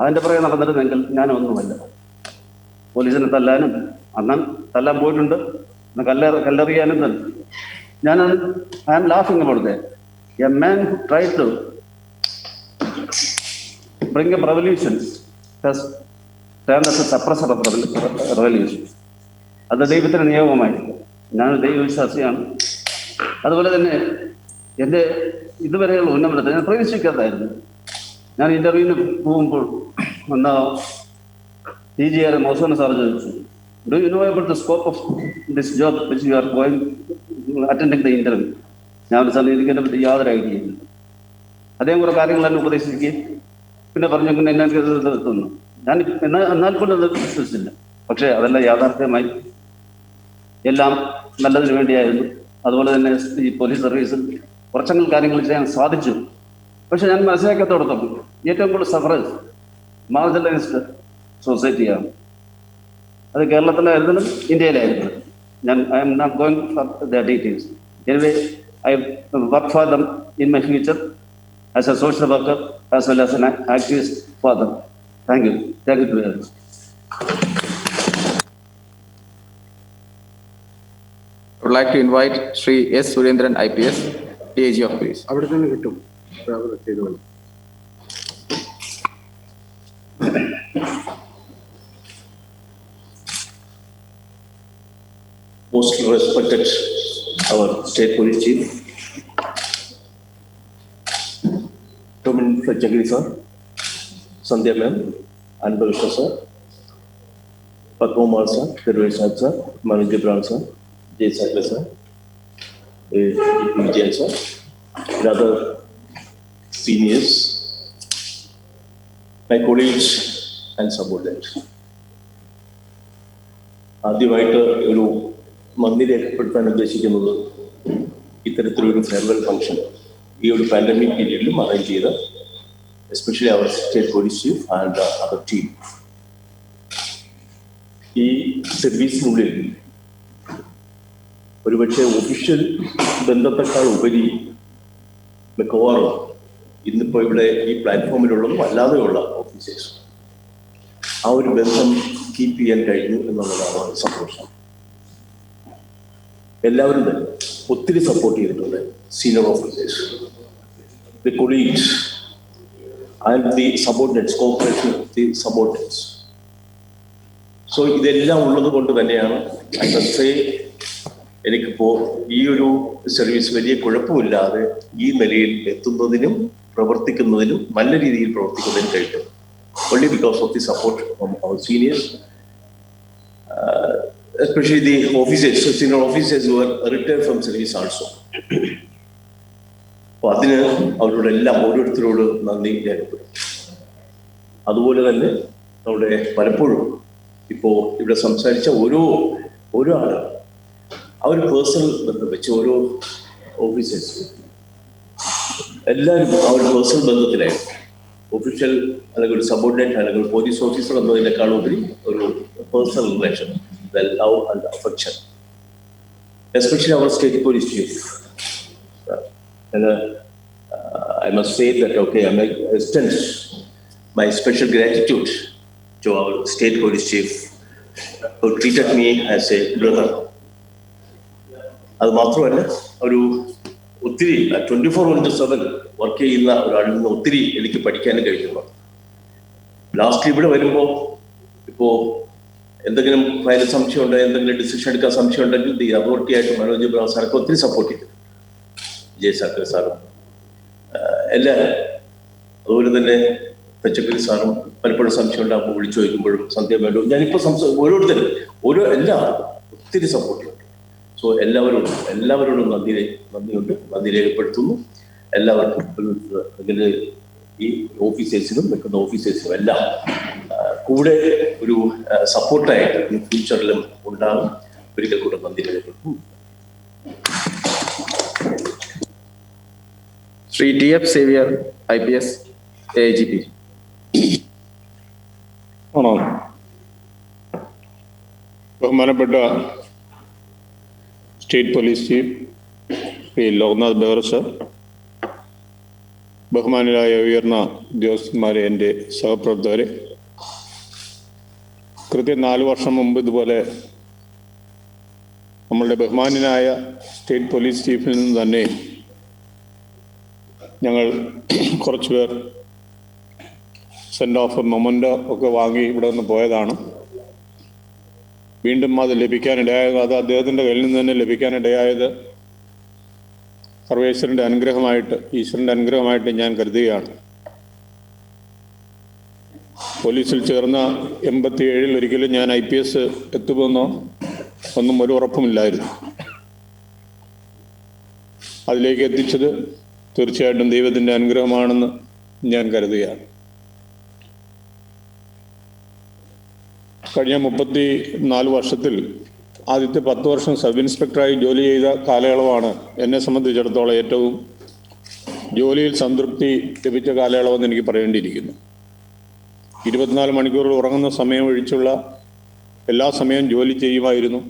അതിൻ്റെ പുറകെ നടന്നിരുന്നെങ്കിൽ ഞാനൊന്നുമല്ല. പോലീസിനെ തല്ലാനും അന്ന് തല്ലാൻ പോയിട്ടുണ്ട്, കല്ലെറിയാനും തന്നെ. I am laughing about that. A man who tried to bring a revolution has turned as a suppressor of revolution. അത് ദൈവത്തിന് നിയോഗമായിരുന്നു. ഞാൻ ദൈവവിശ്വാസിയാണ്. അതുപോലെ തന്നെ എൻ്റെ ഇതുവരെയുള്ള ഉന്നമനത്തെ ഞാൻ പ്രതീക്ഷിക്കാത്തായിരുന്നു. ഞാൻ ഇന്റർവ്യൂവിന് പോകുമ്പോൾ വന്ന TGR മൗസൂന സാർ ചോദിച്ചു, do you know about the scope of this job which you are going attending the interview? ഞാൻ സാറിന് എനിക്കെന്നെ പറ്റി യാതൊരു ഐഡിയ ഇല്ല. അദ്ദേഹം കുറേ കാര്യങ്ങളെല്ലാം ഉപദേശിക്കുകയും പിന്നെ പറഞ്ഞു പിന്നെ എന്നെ എത്തുന്നു. ഞാൻ എന്നാൽ പോലും അത് വിശ്വസിച്ചില്ല. പക്ഷേ അതെല്ലാം യാഥാർത്ഥ്യമായി, എല്ലാം നല്ലതിന് വേണ്ടിയായിരുന്നു. അതുപോലെ തന്നെ ഈ പോലീസ് സർവീസിൽ കുറച്ചെങ്കിലും കാര്യങ്ങൾ ചെയ്യാൻ സാധിച്ചു. പക്ഷെ ഞാൻ മനസ്സിലാക്കാത്തോടത്തോളം ഏറ്റവും കൂടുതൽ സഫറേജ് മാർജിനലൈസ്ഡ് സൊസൈറ്റിയാണ്. അത് കേരളത്തിലായിരുന്നാലും ഇന്ത്യയിലായിരുന്നു. I am not going for the details. Anyway I work for them in my future as a social worker as well as an activist for them. Thank you. Thank you very much. I would like to invite Sri S. Surendran, IPS, DIG of Police. അവിടെ തന്നെ കിട്ടും. ചെയ്തോളൂ. Most respected our state police chief, Domin Jagiri sir, Sandhya ma'am, Anbar Vishwa sir, Padma sir, Dervesh sir, Manu Gibran sir, Jay Sakla sir, Vijay sir, and other seniors, my colleagues and subordinates. ആദ്യമായിട്ട് ഒരു നന്ദി രേഖപ്പെടുത്താൻ ഉദ്ദേശിക്കുന്നത് ഇത്തരത്തിലൊരു farewell function ഈ ഒരു pandemic പീരീഡിലും arrange ചെയ്ത especially our state police chief and our team. ഈ സർവീസിനുള്ളിൽ ഒരുപക്ഷെ ഒഫീഷ്യൽ ബന്ധത്തെക്കാൾ ഉപരി മിക്കവാറും ഇന്നിപ്പോൾ ഇവിടെ ഈ പ്ലാറ്റ്ഫോമിലുള്ളതും അല്ലാതെയുള്ള ഓഫീസേഴ്സ് ആ ഒരു ബന്ധം കീപ്പ് ചെയ്യാൻ കഴിഞ്ഞു എന്നുള്ളതാണ് സന്തോഷം. എല്ലാവരും തന്നെ ഒത്തിരി സപ്പോർട്ട് ചെയ്തിട്ടുണ്ട്. Senior officers, the colleagues and the subordinates, corporation the subordinates. So ഇതെല്ലാം ഉള്ളത് കൊണ്ട് തന്നെയാണ് എനിക്കിപ്പോൾ ഈ ഒരു സർവീസ് വലിയ കുഴപ്പമില്ലാതെ ഈ നിലയിൽ എത്തുന്നതിനും പ്രവർത്തിക്കുന്നതിനും നല്ല രീതിയിൽ പ്രവർത്തിക്കുന്നതിനും കഴിഞ്ഞു. Only because of the support from our seniors especially the officers, senior officers who are retired from service also. അപ്പോൾ അതിന് അവരോടെല്ലാം ഓരോരുത്തരോട് നന്ദി രേഖപ്പെടും. അതുപോലെ തന്നെ നമ്മുടെ പലപ്പോഴും ഇപ്പോൾ ഇവിടെ സംസാരിച്ച ഓരോ ആളും അവർ പേഴ്സണൽ ബന്ധം വെച്ച് ഓരോ ഓഫീസേഴ്സ് എല്ലാവരും ആ ഒരു പേഴ്സണൽ ബന്ധത്തിലായിരുന്നു. ഒഫീഷ്യൽ അല്ലെങ്കിൽ ഒരു സബോർഡിനേറ്റ് അല്ലെങ്കിൽ ഒരു പോലീസ് ഓഫീസർ എന്നതിനേക്കാളും ഉപരി ഒരു personal relation, love and affection, especially our state police chief. I must say that, okay, I may extend my special gratitude to our state police chief who treated me as a brother. അത് മാത്രമല്ല ഒരു ഒത്തിരി 24/7 work ചെയ്യുന്ന ഒരാളിൽ നിന്ന് ഒത്തിരി എനിക്ക് പഠിക്കാനും കഴിക്കുന്നു. ലാസ്റ്റ് ഇവിടെ വരുമ്പോൾ ഇപ്പോൾ എന്തെങ്കിലും ഫയൽ സംശയം ഉണ്ടെങ്കിൽ, എന്തെങ്കിലും ഡിസിഷൻ എടുക്കാൻ സംശയം ഉണ്ടെങ്കിൽ ദി അതോറിറ്റി ആയിട്ട് മനോജ് ബ്രാവ് സാറൊക്കെ ഒത്തിരി സപ്പോർട്ട് ചെയ്തു. വിജയ് സാക്കർ സാറും എല്ലാവരും, അതുപോലെ തന്നെ പച്ചക്കറി സാറും പലപ്പോഴും സംശയം ഉണ്ടാകുമ്പോൾ വിളിച്ചു ചോദിക്കുമ്പോഴും സന്ധ്യ വേണ്ടു ഞാനിപ്പോൾ ഓരോരുത്തരും എല്ലാവരും ഒത്തിരി സപ്പോർട്ട് ചെയ്തു. സോ എല്ലാവരോടും നന്ദിയുണ്ട്, നന്ദി രേഖപ്പെടുത്തുന്നു. എല്ലാവർക്കും അല്ലെങ്കിൽ ഈ ഓഫീസേഴ്സിനും നിൽക്കുന്ന ഓഫീസേഴ്സിനും എല്ലാം കൂടെ ഒരു സപ്പോർട്ടായിട്ട് ഈ ഫ്യൂച്ചറിലും ഉണ്ടാകും. ഒരിക്കൽ കൂടെ നന്ദി രേഖപ്പെടുത്തുന്നു. Shri TF Xavier, IPS, AIGP. ആണോ? ബഹുമാനപ്പെട്ട state police chief Shri Loknath Behera sir, ബഹുമാനരായ ഉയർന്ന ഉദ്യോഗസ്ഥന്മാരെ, എൻ്റെ സഹപ്രവർത്തകരെ, കൃത്യം 4 വർഷം മുമ്പ് ഇതുപോലെ നമ്മളുടെ ബഹുമാന്യനായ സ്റ്റേറ്റ് പോലീസ് ചീഫിൽ നിന്ന് തന്നെ ഞങ്ങൾ കുറച്ച് പേർ സെൻഡ് ഓഫ് മൊമെൻ്റോ ഒക്കെ വാങ്ങി ഇവിടെ നിന്ന് പോയതാണ്. വീണ്ടും അത് ലഭിക്കാനിടയായത്, അത് അദ്ദേഹത്തിൻ്റെ കയ്യിൽ നിന്ന് തന്നെ ലഭിക്കാനിടയായത് സർവേശ്വരൻ്റെ അനുഗ്രഹമായിട്ട്, ഈശ്വരൻ്റെ അനുഗ്രഹമായിട്ട് ഞാൻ കരുതുകയാണ്. പോലീസിൽ ചേർന്ന 87 ഒരിക്കലും ഞാൻ IPS എത്തുമെന്നോ ഒന്നും ഒരു ഉറപ്പുമില്ലായിരുന്നു. അതിലേക്ക് എത്തിച്ചത് തീർച്ചയായിട്ടും ദൈവത്തിൻ്റെ അനുഗ്രഹമാണെന്ന് ഞാൻ കരുതുകയാണ്. കഴിഞ്ഞ 34 വർഷത്തിൽ ആദ്യത്തെ 10 വർഷം സബ് ഇൻസ്പെക്ടറായി ജോലി ചെയ്ത കാലയളവാണ് എന്നെ സംബന്ധിച്ചിടത്തോളം ഏറ്റവും ജോലിയിൽ സംതൃപ്തി ലഭിച്ച കാലയളവെന്ന് എനിക്ക് പറയേണ്ടിയിരിക്കുന്നു. 24 മണിക്കൂർ ഉറങ്ങുന്ന സമയം ഒഴിച്ചുള്ള എല്ലാ സമയവും ജോലി ചെയ്യുമായിരുന്നു.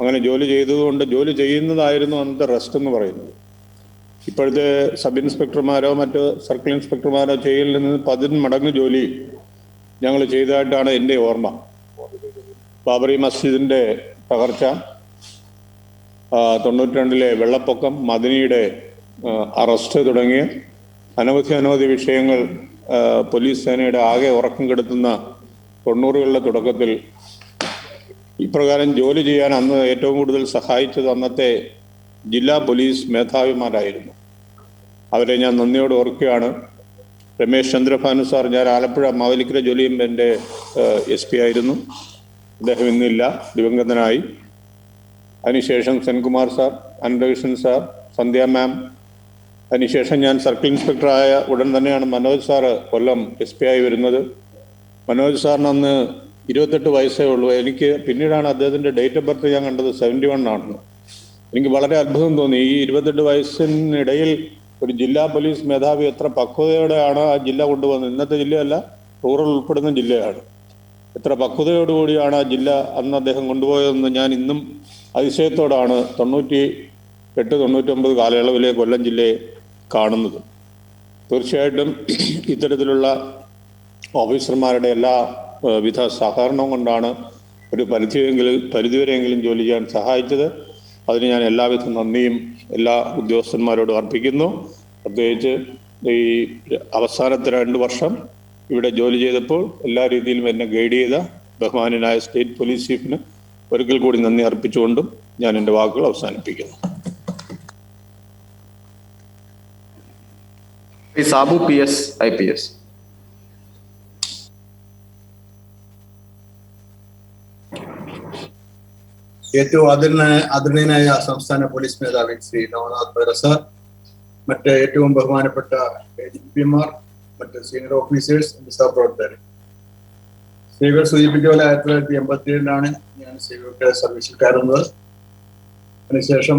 അങ്ങനെ ജോലി ചെയ്തതുകൊണ്ട് ജോലി ചെയ്യുന്നതായിരുന്നു അന്നത്തെ റെസ്റ്റ് എന്ന് പറയുന്നത്. ഇപ്പോഴത്തെ സബ് ഇൻസ്പെക്ടർമാരോ മറ്റ് സർക്കിൾ ഇൻസ്പെക്ടർമാരോ ചെയ്യലിൽ നിന്ന് 10 മടങ്ങ് ജോലി ഞങ്ങൾ ചെയ്തതായിട്ടാണ് എൻ്റെ ഓർമ്മ. ബാബറി മസ്ജിദിൻ്റെ തകർച്ച, 92-ലെ വെള്ളപ്പൊക്കം, മദനിയുടെ അറസ്റ്റ് തുടങ്ങിയ അനവധി വിഷയങ്ങൾ പോലീസ് സേനയുടെ ആകെ ഉറക്കം കെടുത്തുന്ന 90കളുടെ തുടക്കത്തിൽ ഇപ്രകാരം ജോലി ചെയ്യാൻ അന്ന് ഏറ്റവും കൂടുതൽ സഹായിച്ചത് അന്നത്തെ ജില്ലാ പോലീസ് മേധാവിമാരായിരുന്നു. അവരെ ഞാൻ നന്ദിയോട് ഓർക്കുകയാണ്. രമേശ് ചന്ദ്രഭാനു സാർ, ഞാൻ ആലപ്പുഴ മാവേലിക്കര ജോലി ചെയ്യുമ്പോൾ എൻ്റെ SP ആയിരുന്നു. അദ്ദേഹം ഇന്നില്ല, ദിവംഗതനായി. അതിനുശേഷം സെൻകുമാർ സാർ, അനന്തകൃഷ്ണൻ സാർ, സന്ധ്യ മാം. അതിനുശേഷം ഞാൻ സർക്കിൾ ഇൻസ്പെക്ടറായ ഉടൻ തന്നെയാണ് മനോജ് സാറ് കൊല്ലം SP ആയി വരുന്നത്. മനോജ് സാറിന് അന്ന് 28 വയസ്സേ ഉള്ളൂ. എനിക്ക് പിന്നീടാണ് അദ്ദേഹത്തിൻ്റെ ഡേറ്റ് ഓഫ് ബർത്ത് ഞാൻ കണ്ടത് 71 ആണെന്ന്. എനിക്ക് വളരെ അത്ഭുതം തോന്നി. ഈ 28 വയസ്സിനിടയിൽ ഒരു ജില്ലാ പോലീസ് മേധാവി എത്ര പക്വതയോടെയാണ് ആ ജില്ല കൊണ്ടുവന്നത്. ഇന്നത്തെ ജില്ലയല്ല, റൂറൽ ഉൾപ്പെടുന്ന ജില്ലയാണ്. എത്ര പക്വതയോടുകൂടിയാണ് ആ ജില്ല അന്ന് അദ്ദേഹം കൊണ്ടുപോയതെന്ന് ഞാൻ ഇന്നും അതിശയത്തോടാണ് 98-99 കാലയളവിലെ കൊല്ലം ജില്ലയെ കാണുന്നത്. തീർച്ചയായിട്ടും ഇത്തരത്തിലുള്ള ഓഫീസർമാരുടെ എല്ലാ വിധ സഹകരണവും കൊണ്ടാണ് ഒരു പരിധിവരെയെങ്കിലും ജോലി ചെയ്യാൻ സഹായിച്ചത്. അതിന് ഞാൻ എല്ലാവിധ നന്ദിയും എല്ലാ ഉദ്യോഗസ്ഥന്മാരോടും അർപ്പിക്കുന്നു. പ്രത്യേകിച്ച് ഈ അവസാനത്തെ 2 വർഷം ഇവിടെ ജോലി ചെയ്തപ്പോൾ എല്ലാ രീതിയിലും എന്നെ ഗൈഡ് ചെയ്ത ബഹുമാന്യനായ സ്റ്റേറ്റ് പോലീസ് ചീഫിന് ഒരിക്കൽ കൂടി നന്ദി അർപ്പിച്ചുകൊണ്ടും ഞാൻ എൻ്റെ വാക്കുകൾ അവസാനിപ്പിക്കുന്നു. Sabu PS, IPS. ഏറ്റവും ആദരണീയനായ സംസ്ഥാന പോലീസ് മേധാവി ശ്രീ നവനാഥ് ബെഹ്റ സാർ, മറ്റ് ഏറ്റവും ബഹുമാനപ്പെട്ട AGP-മാർ, മറ്റ് സീനിയർ ഓഫീസേഴ്സ്, സഹപ്രവർത്തകർ. സേവ്യർ സൂചിപ്പിച്ച പോലെ 1987 ഞാൻ സേവ്യർക്ക് സർവീസിൽ കയറുന്നത്. അതിനുശേഷം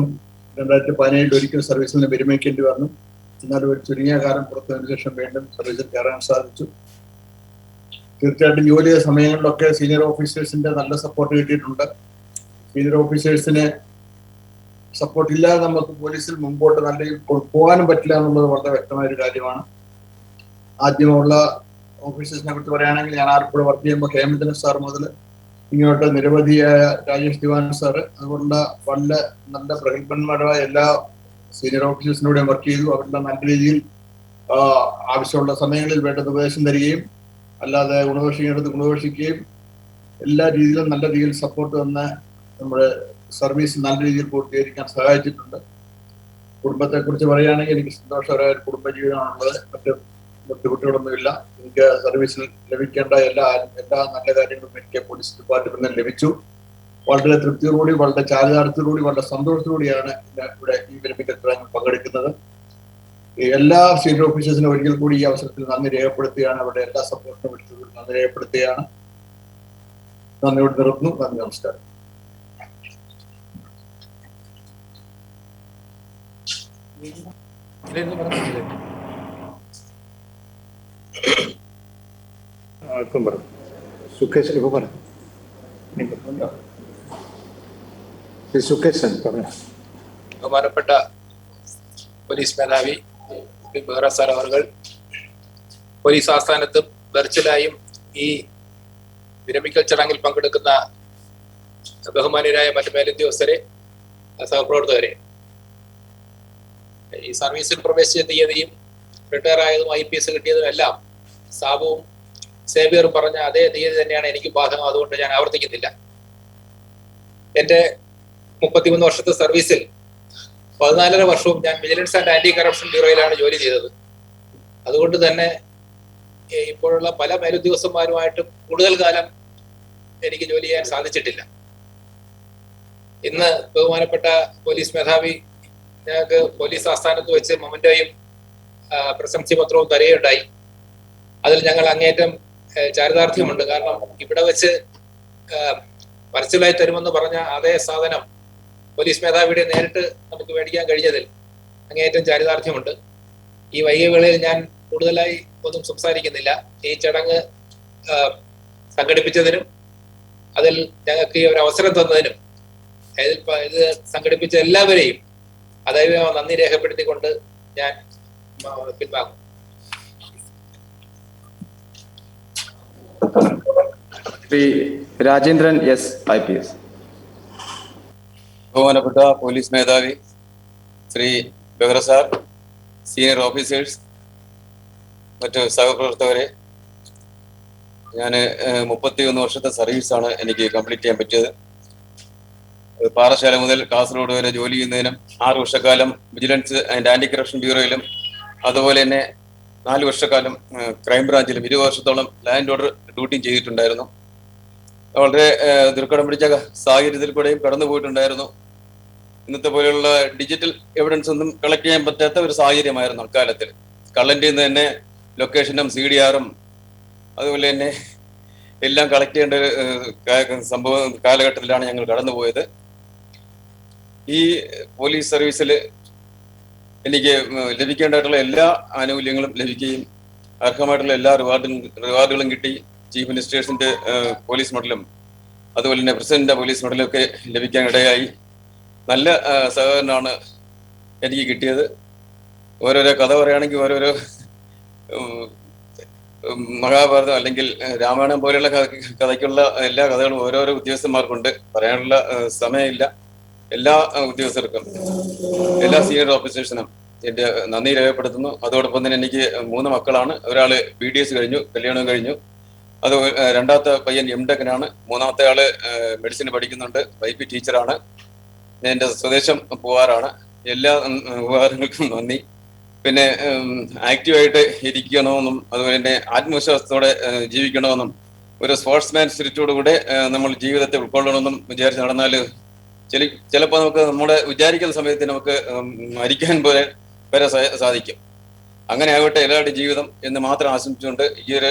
2017 ഒരിക്കൽ സർവീസിൽ നിന്ന് വിരമിക്കേണ്ടി വന്നു. എന്നാൽ ഒരു ചുരുങ്ങിയ കാലം പുറത്തതിനു ശേഷം വീണ്ടും സർവീസിൽ കയറാൻ സാധിച്ചു. തീർച്ചയായിട്ടും ജോലി ചെയ്ത സമയങ്ങളിലൊക്കെ സീനിയർ ഓഫീസേഴ്സിന്റെ നല്ല സപ്പോർട്ട് കിട്ടിയിട്ടുണ്ട്. സീനിയർ ഓഫീസേഴ്സിന് സപ്പോർട്ട് ഇല്ലാതെ നമുക്ക് പോലീസിൽ മുമ്പോട്ട് നല്ല പോകാനും പറ്റില്ല എന്നുള്ളത് വളരെ വ്യക്തമായ ഒരു കാര്യമാണ്. ആദ്യമുള്ള ഓഫീസേഴ്സിനെ കുറിച്ച് പറയുകയാണെങ്കിൽ ഞാൻ ആർപ്പോഴും വർക്ക് ചെയ്യുമ്പോൾ ഹേമചന്ദ്രൻ സാർ മുതൽ ഇങ്ങോട്ട് നിരവധിയായ രാജേഷ് ദിവാൻ സാറ്, അതുപോലുള്ള വളരെ നല്ല പ്രഗത്ഭന്മാരായ എല്ലാ സീനിയർ ഓഫീസേഴ്സിനൂടെ വർക്ക് ചെയ്തു. അവരുടെ നല്ല രീതിയിൽ ആവശ്യമുള്ള സമയങ്ങളിൽ വേണ്ട ഉപദേശം തരികയും അല്ലാതെ ഗുണദോഷിക്കേണ്ടത് ഗുണദോഷിക്കുകയും എല്ലാ രീതിയിലും നല്ല രീതിയിൽ സപ്പോർട്ട് തന്ന് നമ്മുടെ സർവീസ് നല്ല രീതിയിൽ പൂർത്തീകരിക്കാൻ സഹായിച്ചിട്ടുണ്ട്. കുടുംബത്തെക്കുറിച്ച് പറയുകയാണെങ്കിൽ എനിക്ക് സന്തോഷകരമായ ഒരു കുടുംബജീവിതമാണുള്ളത്. മറ്റ് ബുദ്ധിമുട്ടുകളൊന്നുമില്ല. എനിക്ക് സർവീസിൽ ലഭിക്കേണ്ട എല്ലാ നല്ല കാര്യങ്ങളും എനിക്ക് പോലീസ് ഡിപ്പാർട്ട്മെന്റിൽ ലഭിച്ചു. വളരെ തൃപ്തിയോടുകൂടി, വളരെ ചാരിതാർത്ഥ്യത്തോടുകൂടി, വളരെ സന്തോഷത്തോടുകൂടിയാണ് ഇവിടെ ഈ വിരമിക്കൽ ചടങ്ങിൽ പങ്കെടുക്കുന്നത്. എല്ലാ സീനിയർ ഓഫീസേഴ്സിനും ഒരിക്കൽ കൂടി ഈ അവസരത്തിൽ നന്ദി രേഖപ്പെടുത്തുകയാണ്. അവരുടെ എല്ലാ സപ്പോർട്ടിനും വിളിച്ചതുകൊണ്ട് നന്ദി രേഖപ്പെടുത്തുകയാണ്. നന്ദിയോട് നിർത്തുന്നു. നന്ദി, നമസ്കാരം. സുഖേഷ് ഇപ്പൊ പറഞ്ഞു. സുഖേഷ് പറഞ്ഞു. ബഹുമാനപ്പെട്ട പോലീസ് മേധാവി ബെഹ്റ സാർ അവർ പോലീസ് ആസ്ഥാനത്തും വെർച്വലായും ഈ വിരമിക്കൽ ചടങ്ങിൽ പങ്കെടുക്കുന്ന ബഹുമാന്യരായ മറ്റു മേലുദ്യോഗസ്ഥരെ, സഹപ്രവർത്തകരെ, ഈ സർവീസിൽ പ്രവേശിച്ച തീയതിയും റിട്ടയർ ആയതും IPS കിട്ടിയതും എല്ലാം സാബുവും സേവ്യറും പറഞ്ഞ അതേ തീയതി തന്നെയാണ് എനിക്ക് ബാധകം. അതുകൊണ്ട് ഞാൻ ആവർത്തിക്കുന്നില്ല. എൻ്റെ 33 വർഷത്തെ സർവീസിൽ 14.5 വർഷവും ഞാൻ വിജിലൻസ് ആൻഡ് ആന്റി കറപ്ഷൻ ബ്യൂറോയിലാണ് ജോലി ചെയ്തത്. അതുകൊണ്ട് തന്നെ ഇപ്പോഴുള്ള പല മേലുദ്യോഗസ്ഥന്മാരുമായിട്ടും കൂടുതൽ കാലം എനിക്ക് ജോലി ചെയ്യാൻ സാധിച്ചിട്ടില്ല. ഇന്ന് ബഹുമാനപ്പെട്ട പോലീസ് മേധാവി ഞങ്ങൾക്ക് പോലീസ് ആസ്ഥാനത്ത് വെച്ച് മൊമെന്റോയും പ്രശംസി പത്രവും തരികയുണ്ടായി. അതിൽ ഞങ്ങൾ അങ്ങേറ്റം ചാരിതാർത്ഥ്യമുണ്ട്. കാരണം ഇവിടെ വെച്ച് വെർച്വലായി തരുമെന്ന് പറഞ്ഞ അതേ സാധനം പോലീസ് മേധാവിയുടെ നേരിട്ട് നമുക്ക് മേടിക്കാൻ കഴിഞ്ഞതിൽ അങ്ങേയറ്റം ചാരിതാർത്ഥ്യമുണ്ട്. ഈ വൈകിയ വേളയിൽ ഞാൻ കൂടുതലായി ഒന്നും സംസാരിക്കുന്നില്ല. ഈ ചടങ്ങ് സംഘടിപ്പിച്ചതിനും അതിൽ ഞങ്ങൾക്ക് ഈ ഒരു അവസരം തന്നതിനും ഇത് സംഘടിപ്പിച്ച എല്ലാവരെയും അതേവ നന്ദി രേഖപ്പെടുത്തിക്കൊണ്ട് ഞാൻ പിൻവാങ്ങും. Shri Rajendran S, IPS. ബഹുമാനപ്പെട്ട പോലീസ് മേധാവി Shri Behera sir, senior officers, മറ്റു സഹപ്രവർത്തകരെ, ഞാൻ 31 വർഷത്തെ സർവീസാണ് എനിക്ക് കംപ്ലീറ്റ് ചെയ്യാൻ പറ്റിയത്. പാറശാല മുതൽ കാസർഗോഡ് വരെ ജോലി ചെയ്യുന്നതിനും 6 വർഷക്കാലം വിജിലൻസ് ആൻഡ് ആന്റി കറപ്ഷൻ ബ്യൂറോയിലും അതുപോലെ തന്നെ 4 വർഷക്കാലം ക്രൈംബ്രാഞ്ചിലും 20 വർഷത്തോളം ലാൻഡ് ഓർഡർ ഡ്യൂട്ടിയും ചെയ്തിട്ടുണ്ടായിരുന്നു. വളരെ ദുർഘടം പിടിച്ച സാഹചര്യത്തിൽ കൂടെയും കടന്നു പോയിട്ടുണ്ടായിരുന്നു. ഇന്നത്തെ പോലെയുള്ള ഡിജിറ്റൽ എവിഡൻസ് ഒന്നും കളക്ട് ചെയ്യാൻ പറ്റാത്ത ഒരു സാഹചര്യമായിരുന്നു അക്കാലത്തിൽ. കള്ളൻ്റെ നിന്ന് തന്നെ ലൊക്കേഷനും CDR-ഉം അതുപോലെ തന്നെ എല്ലാം കളക്ട് ചെയ്യേണ്ട സംഭവം കാലഘട്ടത്തിലാണ് ഞങ്ങൾ കടന്നുപോയത്. ഈ പോലീസ് സർവീസിൽ എനിക്ക് ലഭിക്കേണ്ടതായിട്ടുള്ള എല്ലാ ആനുകൂല്യങ്ങളും ലഭിക്കുകയും അർഹമായിട്ടുള്ള എല്ലാ റിവാർഡുകളും കിട്ടി. ചീഫ് മിനിസ്റ്റേഴ്സിന്റെ പോലീസ് മെഡലും അതുപോലെ തന്നെ പ്രസിഡന്റിന്റെ പോലീസ് മെഡലും ഒക്കെ ലഭിക്കാൻ ഇടയായി. നല്ല സഹകരണമാണ് എനിക്ക് കിട്ടിയത്. ഓരോരോ കഥ പറയുകയാണെങ്കിൽ ഓരോരോ മഹാഭാരതം അല്ലെങ്കിൽ രാമായണം പോലെയുള്ള കഥയ്ക്കുള്ള എല്ലാ കഥകളും ഓരോരോ ഉദ്യോഗസ്ഥന്മാർക്കുണ്ട്. പറയാനുള്ള സമയമില്ല. എല്ലാ ഉദ്യോഗസ്ഥർക്കും, എല്ലാ സീനിയർ ഓഫീസേഴ്സിനും എൻ്റെ നന്ദി രേഖപ്പെടുത്തുന്നു. അതോടൊപ്പം തന്നെ എനിക്ക് 3 മക്കളാണ്. ഒരാള് BDS കഴിഞ്ഞു, കല്യാണം കഴിഞ്ഞു. അത് രണ്ടാമത്തെ പയ്യൻ MTech-നാണ്. മൂന്നാമത്തെ ആള് മെഡിസിൻ പഠിക്കുന്നുണ്ട്. വൈഫ് ടീച്ചറാണ്. ഞാൻ എൻ്റെ സ്വദേശം പൂവാറാണ്. എല്ലാ ഉപകാരങ്ങൾക്കും നന്ദി. പിന്നെ ആക്റ്റീവായിട്ട് ഇരിക്കണമെന്നും അതുപോലെ തന്നെ ആത്മവിശ്വാസത്തോടെ ജീവിക്കണമെന്നും ഒരു സ്പോർട്സ്മാൻ സ്പിരിറ്റോടുകൂടെ നമ്മൾ ജീവിതത്തെ ഉൾക്കൊള്ളണമെന്നും വിചാരിച്ച് നടന്നാൽ ചിലപ്പോൾ നമുക്ക് നമ്മുടെ വിചാരിക്കുന്ന സമയത്ത് നമുക്ക് മരിക്കാൻ വരെ സാധിക്കും. അങ്ങനെ ആകട്ടെ എല്ലാവരുടെയും ജീവിതം എന്ന് മാത്രം ആശംസിച്ചുകൊണ്ട് ഈ ഒരു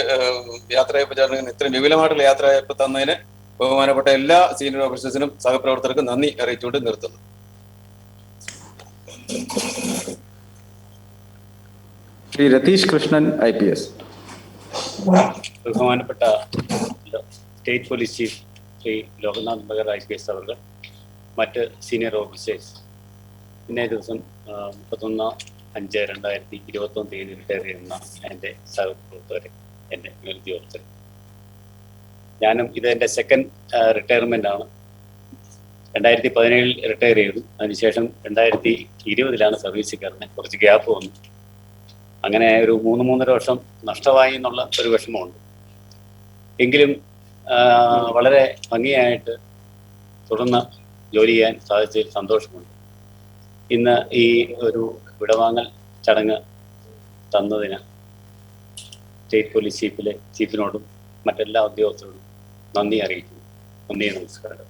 യാത്രയപ്പ് ചടങ്ങിന് ഇത്രയും വിപുലമായിട്ടുള്ള യാത്രയപ്പ് തന്നതിന് ബഹുമാനപ്പെട്ട എല്ലാ സീനിയർ ഓഫീസേഴ്സിനും സഹപ്രവർത്തകർക്കും നന്ദി അറിയിച്ചുകൊണ്ട് നിർത്തുന്നു. ശ്രീ രതീഷ് കൃഷ്ണൻ IPS. ബഹുമാനപ്പെട്ട state police chief Shri Loknath Behera IPS അവർ, മറ്റ് സീനിയർ ഓഫീസേഴ്സ്, ഇന്നേ ദിവസം 31/5/2021 റിട്ടയർ ചെയ്യുന്ന എൻ്റെ സഹപ്രവർത്തകരെ, എൻ്റെ ഉദ്യോഗസ്ഥരെ, ഞാനും ഇതെൻ്റെ സെക്കൻഡ് റിട്ടയർമെൻ്റ് ആണ്. 2017 റിട്ടയർ ചെയ്തു. അതിനുശേഷം 2020 സർവീസിൽ കയറുന്നത്. കുറച്ച് ഗ്യാപ്പ് വന്നു. അങ്ങനെ ഒരു 3-3.5 വർഷം നഷ്ടമായി എന്നുള്ള ഒരു വിഷമമുണ്ട്. എങ്കിലും വളരെ ഭംഗിയായിട്ട് തുടർന്ന് ജോലി ചെയ്യാൻ സാധിച്ചതിൽ സന്തോഷമുണ്ട്. ഇന്ന് ഈ ഒരു വിടവാങ്ങൽ ചടങ്ങ് തന്നതിന് സ്റ്റേറ്റ് പോലീസ് ചീഫിനോടും മറ്റെല്ലാ ഉദ്യോഗസ്ഥരോടും നന്ദി അറിയിക്കുന്നു. നന്ദി, നമസ്കാരം.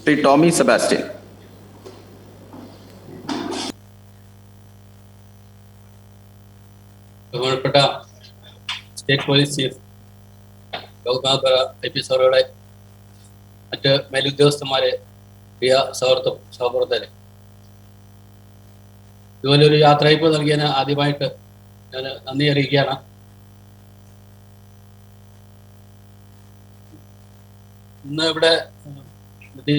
Shri Tommy Sebastian. ബഹുമാനപ്പെട്ട state police chief Loknath Behera IPS അവരുടെ, മറ്റ് മേലുദ്യോഗസ്ഥന്മാരെ, പ്രിയ സഹപ്രവർത്തകരെ, ഇതുപോലെ ഒരു യാത്രയപ്പ് നൽകിയതിന് ആദ്യമായിട്ട് ഞാൻ നന്ദി അറിയിക്കുകയാണ്. ഇന്ന് ഇവിടെ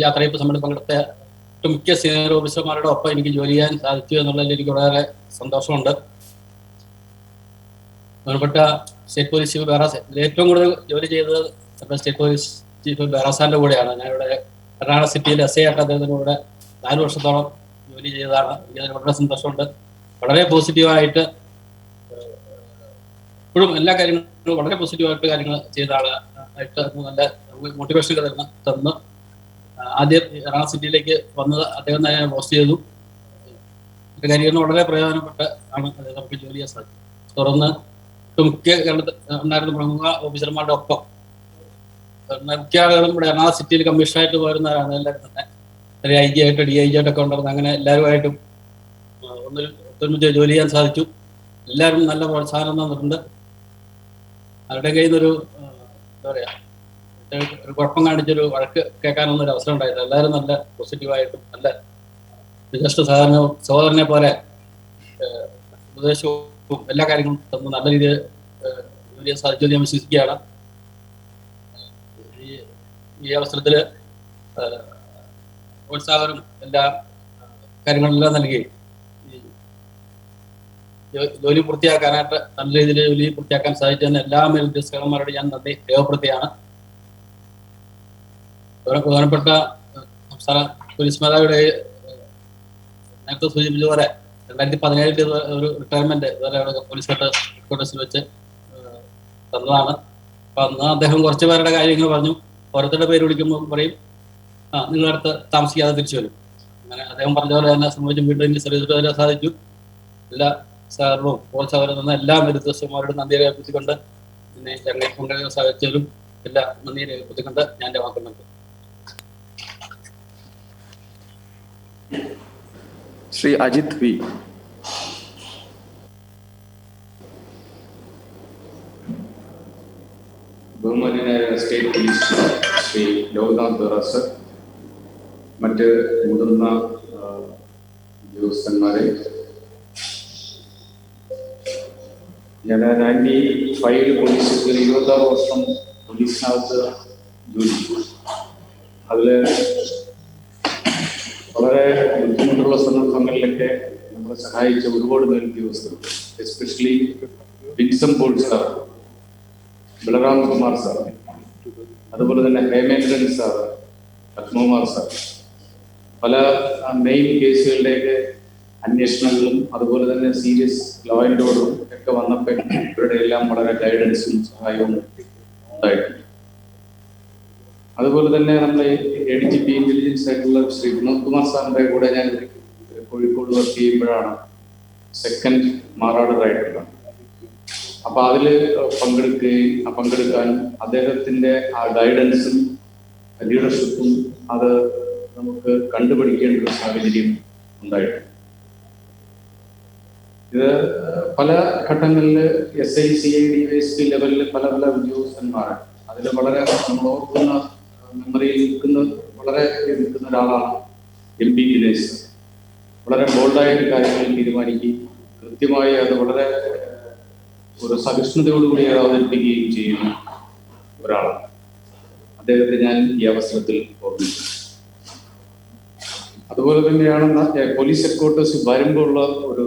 യാത്രയപ്പ് സമ്മേളനം പങ്കെടുത്ത ഒട്ടുമിക്ക സീനിയർ ഓഫീസർമാരുടെ ഒപ്പം എനിക്ക് ജോലി ചെയ്യാൻ സാധിച്ചു എന്നുള്ളതിൽ എനിക്ക് വളരെ സന്തോഷമുണ്ട്. ബഹുമാനപ്പെട്ട സ്റ്റേറ്റ് പോലീസ് ചീഫ് ബെഹ്റ, ഏറ്റവും കൂടുതൽ ജോലി ചെയ്തത് സ്റ്റേറ്റ് പോലീസ് ചീഫ് ബെഹ്റ സാറിൻ്റെ കൂടെയാണ്. ഞാനിവിടെ എറണാകുളം സിറ്റിയിൽ SI ആയിട്ട് അദ്ദേഹത്തിൻ്റെ കൂടെ 4 വർഷത്തോളം ജോലി ചെയ്തതാണ്. എനിക്കതിന് വളരെ സന്തോഷമുണ്ട്. വളരെ പോസിറ്റീവായിട്ട് ഇപ്പോഴും എല്ലാ കാര്യങ്ങളും വളരെ പോസിറ്റീവായിട്ട് കാര്യങ്ങൾ ചെയ്ത ആളായിട്ട് നല്ല മോട്ടിവേഷൻ തന്ന് ആദ്യം എറണാകുളം സിറ്റിയിലേക്ക് വന്നത് അദ്ദേഹം തന്നെ പോസ്റ്റ് ചെയ്തു. എൻ്റെ കാര്യങ്ങൾ വളരെ പ്രയോജനപ്പെട്ട് ആണ് അദ്ദേഹം നമുക്ക് ജോലി ചെയ്യാൻ സാധിക്കും. തുടർന്ന് മിക്ക കേരളത്തിൽ ഉണ്ടായിരുന്ന പ്രമുഖ ഓഫീസർമാരുടെ ഒപ്പം മിക്ക ആളുകളും ഇവിടെ എറണാകുളം സിറ്റിയിൽ കമ്മീഷനായിട്ട് പോരുന്നവരാണ്. എല്ലാവരും തന്നെ IG ആയിട്ട് DIG ആയിട്ടൊക്കെ ഉണ്ടായിരുന്നു. അങ്ങനെ എല്ലാവരുമായിട്ടും ഒത്തൊരുമിച്ച് ജോലി ചെയ്യാൻ സാധിച്ചു. എല്ലാവരും നല്ല പ്രോത്സാഹനം തന്നിട്ടുണ്ട്. അവരുടെ കയ്യിൽ നിന്നൊരു എന്താ പറയുക, ഒരു കുഴപ്പം കാണിച്ചൊരു വഴക്ക് കേൾക്കാനൊന്നും ഒരു അവസരം ഉണ്ടായില്ല. എല്ലാവരും നല്ല പോസിറ്റീവായിട്ടും നല്ല വിശിഷ്ട സഹോദരനെ പോലെ ഉപദേശവും എല്ലാ കാര്യങ്ങളും തന്നു നല്ല രീതിയിൽ ജോലി ചെയ്യാൻ സാധിച്ചു ഞാൻ വിശ്വസിക്കുകയാണ്. ഈ അവസരത്തിൽ പ്രോത്സാഹനം എല്ലാ കാര്യങ്ങളെല്ലാം നൽകി ജോലി പൂർത്തിയാക്കാനായിട്ട് നല്ല രീതിയിൽ ജോലി പൂർത്തിയാക്കാൻ സാധിച്ചതിന് എല്ലാ മേലുദ്യോഗസ്ഥന്മാരോടും ഞാൻ നന്ദി രേഖപ്പെടുത്തുകയാണ്. പ്രധാനപ്പെട്ട സംസ്ഥാന പോലീസ് മേധാവിയുടെ നേരത്തെ സൂചിപ്പിച്ചതുപോലെ 2017 ഒരു റിട്ടയർമെന്റ് ഇതുപോലെ പോലീസ് ഹെഡ്ക്വാർട്ടേഴ്സിൽ വെച്ച് തന്നതാണ്. അപ്പൊ അന്ന് അദ്ദേഹം കുറച്ച് പേരുടെ കാര്യങ്ങൾ പറഞ്ഞു. ഓരോരുത്തരുടെ പേര് വിളിക്കുമ്പോൾ പറയും, നിങ്ങളടുത്ത് താമസിക്കാതെ തിരിച്ചു വരും. അങ്ങനെ അദ്ദേഹം പറഞ്ഞ പോലെ തന്നെ സംഭവിച്ചും വീണ്ടും എനിക്ക് സർവീസ് വരാൻ സാധിച്ചു. എല്ലാ സാറിനും പ്രോത്സാഹനം തന്ന എല്ലാ മേലുദ്യോഗസ്ഥന്മാരോടും നന്ദി രേഖപ്പെടുത്തിക്കൊണ്ട് പിന്നെ ഞങ്ങളെ കൊണ്ടുവരാൻ സാധിച്ചവരും എല്ലാ നന്ദി രേഖപ്പെടുത്തിക്കൊണ്ട് ഞാൻ എൻ്റെ വാക്കുന്നുണ്ട്. ശ്രീ അജിത് V. ബഹുമാന്യനായ state police Shri Loknath Behera sir, മറ്റ് മുതിർന്ന ഉദ്യോഗസ്ഥന്മാരെ, ഞാൻ 95 പോലീസിൽ 26 വർഷം പോലീസിനകത്ത് ജോലി ചെയ്തു. അതിൽ വളരെ ബുദ്ധിമുട്ടുള്ള സന്ദർഭങ്ങളിലൊക്കെ നമ്മളെ സഹായിച്ച ഒരുപാട് മേലുദ്യോഗസ്ഥരുണ്ട്. Especially Vinson Paul sir, Balaram Kumar sir, അതുപോലെ തന്നെ ഹേമേന്ദ്രൻ സാർ, പത്മകുമാർ സാർ, പല മെയിൻ കേസുകളുടെയൊക്കെ അന്വേഷണങ്ങളും അതുപോലെ തന്നെ സീരിയസ് ലോ ആൻഡ് ഓർഡറും ഒക്കെ വന്നപ്പോൾ ഇവരുടെ എല്ലാം വളരെ ഗൈഡൻസും സഹായവും ഉണ്ടായിട്ടുണ്ട്. അതുപോലെ തന്നെ നമ്മളെ ADGP ഇന്റലിജൻസ് ആയിട്ടുള്ള ശ്രീ വിനോദ് കുമാർ സാറിന്റെ കൂടെ ഞാൻ കോഴിക്കോട് വർക്ക് ചെയ്യുമ്പോഴാണ് സെക്കൻഡ് മാറാടറായിട്ടുള്ളത്. അപ്പൊ അതിൽ പങ്കെടുക്കാൻ അദ്ദേഹത്തിന്റെ ആ ഗൈഡൻസും ലീഡർഷിപ്പും അത് നമുക്ക് കണ്ടുപിടിക്കേണ്ട ഒരു സാഹചര്യം ഉണ്ടായിട്ടുണ്ട്. ഇത് പല ഘട്ടങ്ങളിൽ SI, DYSP ലെവലിൽ പല ഉദ്യോഗസ്ഥന്മാരാണ്. അതിൽ വളരെ നമ്മൾ ഓർക്കുന്ന മെമ്മറിയിൽ വളരെ നിൽക്കുന്ന ഒരാളാണ് MP ദിനേശ്. വളരെ ബോൾഡായ കാര്യങ്ങൾ തീരുമാനിക്കുകയും കൃത്യമായി അത് വളരെ ഒരു സഹിഷ്ണുതയോടുകൂടി അവതരിപ്പിക്കുകയും ചെയ്യുന്ന ഒരാളാണ്. അദ്ദേഹത്തെ ഞാൻ ഈ അവസരത്തിൽ ഓർമ്മിക്കുന്നു. അതുപോലെ തന്നെയാണ് പോലീസ് ഹെഡ്ക്വാർട്ടേഴ്സ് വരുമ്പോഴുള്ള ഒരു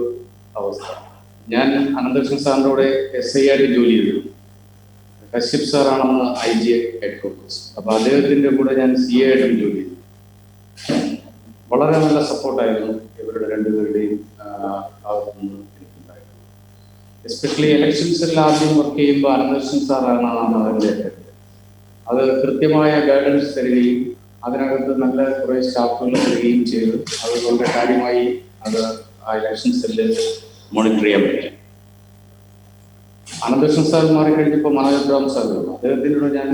അവസ്ഥ. ഞാൻ അനന്തകൃഷ്ണൻ സാറിൻ്റെ കൂടെ SI ആയിട്ട് ജോലി ചെയ്തു. കശ്യപ് സാറാണെന്ന് IG ഹെഡ്ക്വാർട്ടേഴ്സ്. അപ്പൊ അദ്ദേഹത്തിന്റെ കൂടെ ഞാൻ CA ആയിട്ടും ജോലി ചെയ്തു. വളരെ നല്ല സപ്പോർട്ടായിരുന്നു ഇവരുടെ രണ്ടുപേരുടെയും ഭാഗത്തുനിന്ന് എനിക്കുണ്ടായിരുന്നു. എസ്പെഷ്യലി ഇലക്ഷൻസിൽ ആദ്യം വർക്ക് ചെയ്യുമ്പോൾ അനന്തകൃഷ്ണൻ സാറാണ് അതിൻ്റെ അത് കൃത്യമായ ഗൈഡൻസ് തരികയും അതിനകത്ത് നല്ല കുറേ സ്റ്റാഫുകൾ തരികയും ചെയ്തു. അതുകൊണ്ട് കാര്യമായി അത് ആ ഇലക്ഷൻ സെല്ല് മോണിറ്റർ ചെയ്യാൻ പറ്റി. അനന്തകൃഷ്ണൻ സാർ മാറിക്കഴിഞ്ഞപ്പോൾ മനോജ് അബ്രഹാം സാർ വന്നു. അദ്ദേഹത്തിനോട് ഞാൻ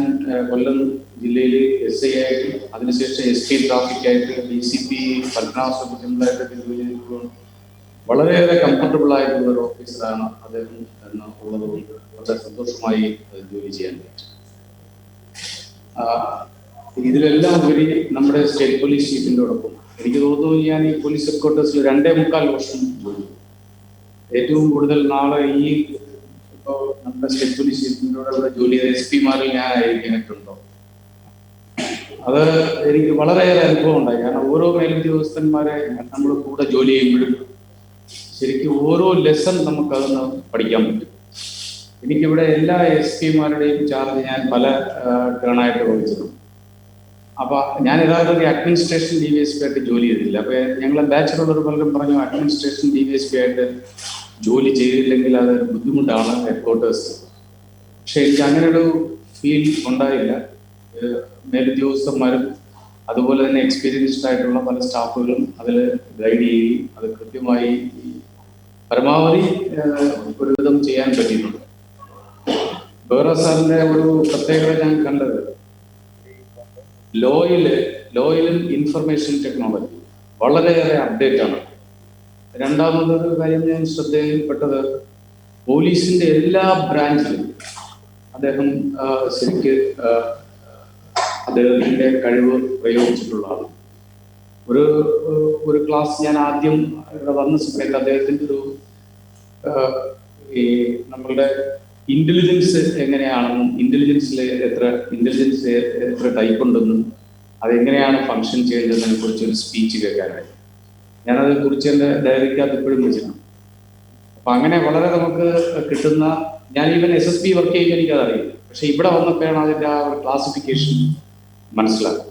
കൊല്ലം ജില്ലയിൽ SI ആയിട്ട് അതിനുശേഷം SP ട്രാഫിക് ആയിട്ട് DCP പത്മനാഭസുബ്രഹ്മണ്യമായിട്ട് ജോലി ചെയ്തിട്ടുള്ള വളരെയേറെ കംഫർട്ടബിൾ ആയിട്ടുള്ള ഒരു ഓഫീസറാണ് അദ്ദേഹം എന്നുള്ളത് കൊണ്ട് വളരെ സന്തോഷമായി ജോലി ചെയ്യാൻ പറ്റും. ഇതിലെല്ലാം ഉപരി നമ്മുടെ സ്റ്റേറ്റ് പോലീസ് ചീഫിൻ്റെയോടൊപ്പം എനിക്ക് തോന്നുന്നു ഞാൻ ഈ പോലീസ് ഹെഡ്ക്വാർട്ടേഴ്സിൽ 2.25 വർഷം ജോലി. ഏറ്റവും കൂടുതൽ നാളെ ഈ ഇപ്പോൾ നമ്മുടെ സ്റ്റേറ്റ് പോലീസ് ചീഫിൻ്റെ ജോലി ചെയ്ത SP മാരിൽ ഞാൻ ആയിരിക്കുന്നുണ്ടോ. അത് എനിക്ക് വളരെയേറെ അനുഭവം ഉണ്ടായി. കാരണം ഓരോ മേലുദ്യോഗസ്ഥന്മാരെ നമ്മൾ കൂടെ ജോലി ചെയ്യുമ്പോഴും ശരിക്കും ഓരോ ലെസൺ നമുക്കതൊന്ന് പഠിക്കാൻ പറ്റും. എനിക്കിവിടെ എല്ലാ SP മാരുടെയും ചാർജ് ഞാൻ പല ടേണായിട്ട് വഹിച്ചിട്ടുണ്ട്. അപ്പൊ ഞാൻ യഥാർത്ഥത്തിൽ അഡ്മിനിസ്ട്രേഷൻ DYSP ആയിട്ട് ജോലി ചെയ്തില്ല. അപ്പൊ ഞങ്ങളെ ബാച്ചിലുള്ളവർ പലരും പറഞ്ഞു അഡ്മിനിസ്ട്രേഷൻ DYSP ആയിട്ട് ജോലി ചെയ്തില്ലെങ്കിൽ അത് ബുദ്ധിമുട്ടാണ് ഹെഡ്ക്വാർട്ടേഴ്സ്. പക്ഷെ എനിക്ക് അങ്ങനെ ഒരു ഫീൽ ഉണ്ടായില്ല. മേലുദ്യോഗസ്ഥന്മാരും അതുപോലെ തന്നെ എക്സ്പീരിയൻസ്ഡ് ആയിട്ടുള്ള പല സ്റ്റാഫുകളും അതിൽ ഗൈഡ് ചെയ്യുകയും അത് കൃത്യമായി പരമാവധി ഒരുവിധം ചെയ്യാൻ പറ്റിയിട്ടുണ്ട്. വേറെ സാറിന്റെ ഒരു പ്രത്യേകത ഞാൻ കണ്ടത് ലോയിലും ഇൻഫർമേഷൻ ടെക്നോളജി വളരെയേറെ അപ്ഡേറ്റ് ആണ്. രണ്ടാമതൊരു കാര്യം ഞാൻ ശ്രദ്ധയിൽപ്പെട്ടത് പോലീസിന്റെ എല്ലാ ബ്രാഞ്ചിലും അദ്ദേഹം ശരിക്ക് അദ്ദേഹത്തിന്റെ കഴിവ് പ്രയോഗിച്ചിട്ടുള്ള ആളാണ്. ഒരു ക്ലാസ് ഞാൻ ആദ്യം ഇവിടെ വന്ന സമയത്ത് അദ്ദേഹത്തിന്റെ ഒരു ഈ നമ്മളുടെ ഇന്റലിജൻസ് എങ്ങനെയാണെന്നും ഇന്റലിജൻസ് എത്ര ടൈപ്പ് ഉണ്ടെന്നും അതെങ്ങനെയാണ് ഫങ്ഷൻ ചെയ്യുന്നതിനെ കുറിച്ച് ഒരു സ്പീച്ച് കേൾക്കാനായി ഞാനത് കുറിച്ച് എൻ്റെ ഡയറിക്കകത്ത് ഇപ്പോഴും വെച്ചിട്ടുണ്ട്. അപ്പൊ അങ്ങനെ വളരെ നമുക്ക് കിട്ടുന്ന ഞാൻ ഈവൻ SSB വർക്ക് ചെയ്യുമ്പോൾ എനിക്കതറിയില്ല. പക്ഷെ ഇവിടെ വന്നപ്പോഴാണ് അതിൻ്റെ ആ ഒരു ക്ലാസിഫിക്കേഷൻ മനസ്സിലാക്കുക.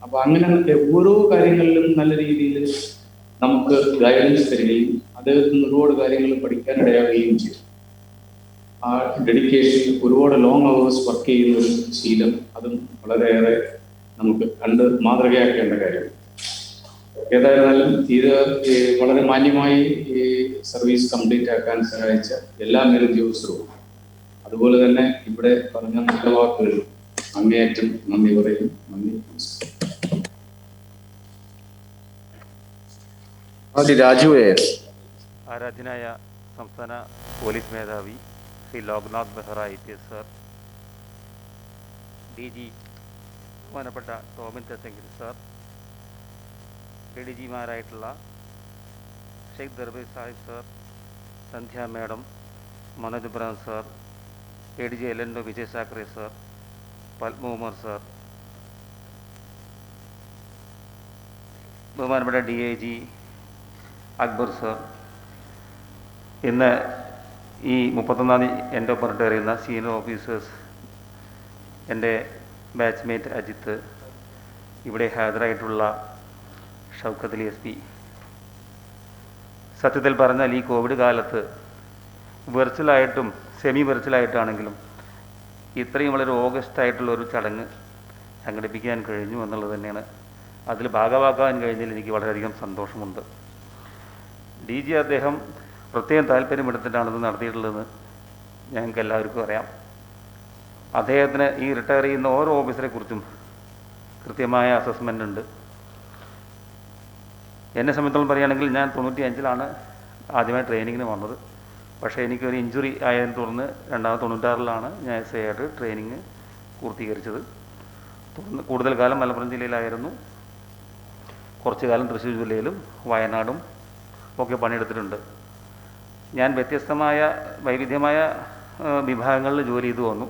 അപ്പൊ അങ്ങനെ ഓരോ കാര്യങ്ങളിലും നല്ല രീതിയിൽ നമുക്ക് ഗൈഡൻസ് തരികയും അദ്ദേഹത്തിൽ നിന്ന് ഒരുപാട് കാര്യങ്ങൾ പഠിക്കാനിടയാവുകയും ചെയ്തു. ആ ഡെഡിക്കേഷൻ ഒരുപാട് ലോങ് അവേഴ്സ് വർക്ക് ചെയ്യുന്ന ഒരു ശീലം അതും വളരെയേറെ നമുക്ക് കണ്ട് മാതൃകയാക്കേണ്ട കാര്യം. ഏതായിരുന്നാലും ഇത് വളരെ മാന്യമായി ഈ സർവീസ് കംപ്ലീറ്റ് ആക്കാൻ സഹായിച്ച എല്ലാ മേലുദ്യോഗസ്ഥരും അതുപോലെ തന്നെ ഇവിടെ പറഞ്ഞ നല്ല വാക്കുകൾ അങ്ങേയറ്റം നന്ദി പറയും. നന്ദി. ആരാധ്യനായ സംസ്ഥാന പോലീസ് മേധാവി Shri Loknath Behera IPS sir, DG ബഹുമാനപ്പെട്ട ടോമിൻ തെറ്റെങ്കിൽ സർ, ADG മാരായിട്ടുള്ള Sheikh Darvesh Sahib sir, Sandhya madam, Manoj Abraham sir, ADG LNO Vijay Sakhare sir, Padma Umar sir, ബഹുമാനപ്പെട്ട DIG അക്ബർ സർ, ഇന്ന് ഈ 31-ാം തീയതി എൻ്റെ ഒപ്പം റിട്ടയർ ചെയ്യുന്ന സീനിയർ ഓഫീസേഴ്സ്, എൻ്റെ ബാച്ച്മേറ്റ് അജിത്ത്, ഇവിടെ ഹാജരായിട്ടുള്ള ഷൗക്കത്ത് അലി SP. സത്യത്തിൽ പറഞ്ഞാൽ ഈ കോവിഡ് കാലത്ത് വെർച്വലായിട്ടും സെമി വെർച്വലായിട്ടാണെങ്കിലും ഇത്രയും വളരെ ഓഗസ്റ്റായിട്ടുള്ളൊരു ചടങ്ങ് സംഘടിപ്പിക്കാൻ കഴിഞ്ഞു എന്നുള്ളത് തന്നെയാണ്. അതിൽ ഭാഗമാക്കാൻ കഴിഞ്ഞതിൽ എനിക്ക് വളരെയധികം സന്തോഷമുണ്ട്. DG അദ്ദേഹം പ്രത്യേകം താല്പര്യമെടുത്തിട്ടാണ് ഇത് നടത്തിയിട്ടുള്ളതെന്ന് ഞങ്ങൾക്ക് എല്ലാവർക്കും അറിയാം. അദ്ദേഹത്തിന് ഈ റിട്ടയർ ചെയ്യുന്ന ഓരോ ഓഫീസറെ കുറിച്ചും കൃത്യമായ അസസ്മെൻ്റ് ഉണ്ട്. എന്നെ സംബന്ധിച്ചോളം പറയുകയാണെങ്കിൽ ഞാൻ 95-ലാണ് ആദ്യമായി ട്രെയിനിങ്ങിന് വന്നത്. പക്ഷേ എനിക്കൊരു ഇഞ്ചുറി ആയതിനെ തുടർന്ന് 96-ലാണ് ഞാൻ SA ആയിട്ട് ട്രെയിനിങ് പൂർത്തീകരിച്ചത്. തുടർന്ന് കൂടുതൽ കാലം മലപ്പുറം ജില്ലയിലായിരുന്നു. കുറച്ച് കാലം തൃശ്ശൂർ ജില്ലയിലും വയനാടും ഒക്കെ പണിയെടുത്തിട്ടുണ്ട്. ഞാൻ വ്യത്യസ്തമായ വൈവിധ്യമായ വിഭാഗങ്ങളിൽ ജോലി ചെയ്തു വന്നു.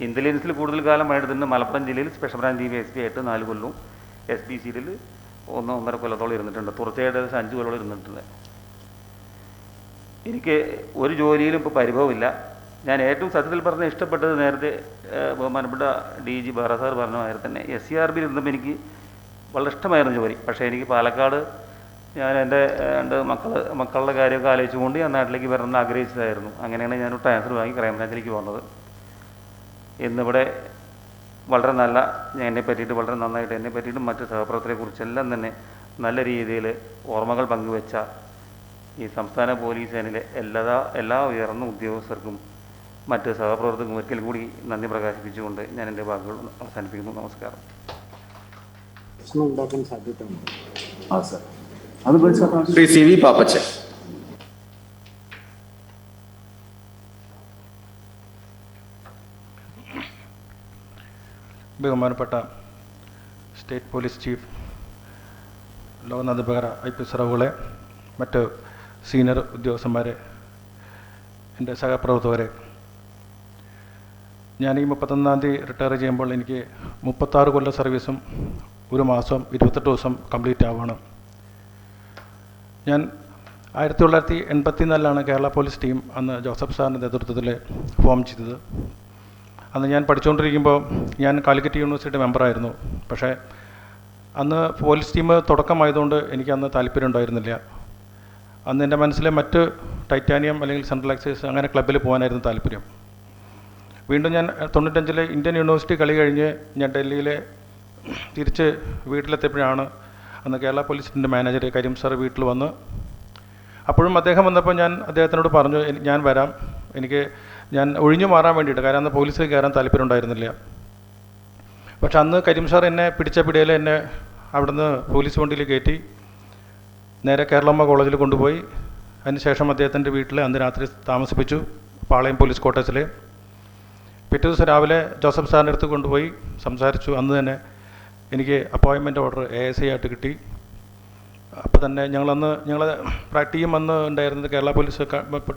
ഇൻ്റലിജൻസിൽ കൂടുതൽ കാലം പണിയെടുത്തിട്ടുണ്ട്. മലപ്പുറം ജില്ലയിൽ സ്പെഷ്യൽ ബ്രാഞ്ച് DYSP ആയിട്ട് 4 കൊല്ലവും SBCയിൽ 1-1.5 കൊല്ലത്തോളം ഇരുന്നിട്ടുണ്ട്. തുടർച്ചയായിട്ട് 5 കൊല്ലത്തോളം ഇരുന്നിട്ടുണ്ട്. എനിക്ക് ഒരു ജോലിയിലും ഇപ്പോൾ പരിഭവമില്ല. ഞാൻ ഏറ്റവും സത്യത്തിൽ പറഞ്ഞ് ഇഷ്ടപ്പെട്ടത് നേരത്തെ ബഹുമാനപ്പെട്ട DG ബെഹ്റ സാർ പറഞ്ഞ മാതിരി തന്നെ SCRB ഇരുന്നപ്പോൾ എനിക്ക് വളരെ ഇഷ്ടമായിരുന്നു ജോലി. പക്ഷേ എനിക്ക് പാലക്കാട് ഞാൻ എൻ്റെ 2 മക്കളുടെ കാര്യമൊക്കെ ആലോചിച്ചുകൊണ്ട് ഞാൻ നാട്ടിലേക്ക് വരണമെന്ന് ആഗ്രഹിച്ചതായിരുന്നു. അങ്ങനെയാണ് ഞാൻ ട്രാൻസ്ഫർ വാങ്ങി ക്രൈംബ്രാഞ്ചിലേക്ക് വന്നത്. ഇന്നിവിടെ വളരെ നല്ല എന്നെ പറ്റിയിട്ട് വളരെ നന്നായിട്ട് എന്നെ പറ്റിയിട്ടും മറ്റ് സഹപ്രവർത്തകരെക്കുറിച്ചെല്ലാം തന്നെ നല്ല രീതിയിൽ ഓർമ്മകൾ പങ്കുവെച്ച ഈ സംസ്ഥാന പോലീസ് സേനയിലെ എല്ലാ ഉയർന്ന ഉദ്യോഗസ്ഥർക്കും മറ്റ് സഹപ്രവർത്തകർക്കും ഒരിക്കൽ കൂടി നന്ദി പ്രകാശിപ്പിച്ചുകൊണ്ട് ഞാൻ എൻ്റെ വാക്കുകൾ അവസാനിപ്പിക്കുന്നു. നമസ്കാരം. ശ്രീ CV പാപ്പച്ചൻ. ബഹുമാനപ്പെട്ട state police chief Loknath Behera IPS റാവുകളെ, മറ്റ് സീനിയർ ഉദ്യോഗസ്ഥന്മാരെ, എൻ്റെ സഹപ്രവർത്തകരെ, ഞാൻ ഈ 31-ാം തീയതി റിട്ടയർ ചെയ്യുമ്പോൾ എനിക്ക് 36 കൊല്ലം സർവീസും 1 മാസം 28 ദിവസം കംപ്ലീറ്റ് ആവുകയാണ്. ഞാൻ 1984-ലാണ് കേരള പോലീസ് ടീം അന്ന് ജോസഫ് സാറിൻ്റെ നേതൃത്വത്തിൽ ഫോം ചെയ്തത്. അന്ന് ഞാൻ പഠിച്ചുകൊണ്ടിരിക്കുമ്പോൾ ഞാൻ കാലിക്കറ്റ് യൂണിവേഴ്സിറ്റി മെമ്പറായിരുന്നു. പക്ഷേ അന്ന് പോലീസ് ടീം തുടക്കമായതുകൊണ്ട് എനിക്ക് അന്ന് താല്പര്യം ഉണ്ടായിരുന്നില്ല. അന്ന് എൻ്റെ മനസ്സിലെ മറ്റ് ടൈറ്റാനിയം അല്ലെങ്കിൽ സെൻട്രൽ എക്സൈസ് അങ്ങനെ ക്ലബ്ബിൽ പോകാനായിരുന്നു താല്പര്യം. വീണ്ടും ഞാൻ 95-ലെ ഇന്ത്യൻ യൂണിവേഴ്സിറ്റി കളി കഴിഞ്ഞ് ഞാൻ ഡൽഹിയിലെ തിരിച്ച് വീട്ടിലെത്തിയപ്പോഴാണ് അന്ന് കേരള പോലീസിൻ്റെ മാനേജർ കരീം സാർ വീട്ടിൽ വന്ന്. അപ്പോഴും അദ്ദേഹം വന്നപ്പോൾ ഞാൻ അദ്ദേഹത്തിനോട് പറഞ്ഞു, ഞാൻ വരാം, ഞാൻ ഒഴിഞ്ഞു മാറാൻ വേണ്ടിയിട്ട്, കാരണം അന്ന് പോലീസിൽ കയറാൻ താല്പര്യം ഉണ്ടായിരുന്നില്ല. പക്ഷെ അന്ന് കരീം സാർ എന്നെ പിടിച്ച പിടിയിൽ എന്നെ അവിടുന്ന് പോലീസ് വണ്ടിയിൽ കയറ്റി നേരെ കേരളമ്മ കോളേജിൽ കൊണ്ടുപോയി. അതിനുശേഷം അദ്ദേഹത്തിൻ്റെ വീട്ടിൽ അന്ന് രാത്രി താമസിപ്പിച്ചു, പാളയം പോലീസ് ക്വാർട്ടേഴ്സിൽ. പിറ്റേ ദിവസം രാവിലെ ജോസഫ് സാറിൻ്റെ അടുത്ത് കൊണ്ടുപോയി സംസാരിച്ചു. അന്ന് തന്നെ എനിക്ക് അപ്പോയിൻമെൻ്റ് ഓർഡർ ASI ആയിട്ട് കിട്ടി. അപ്പോൾ തന്നെ ഞങ്ങളെ ടീം അന്ന് ഉണ്ടായിരുന്നത് കേരള പോലീസ്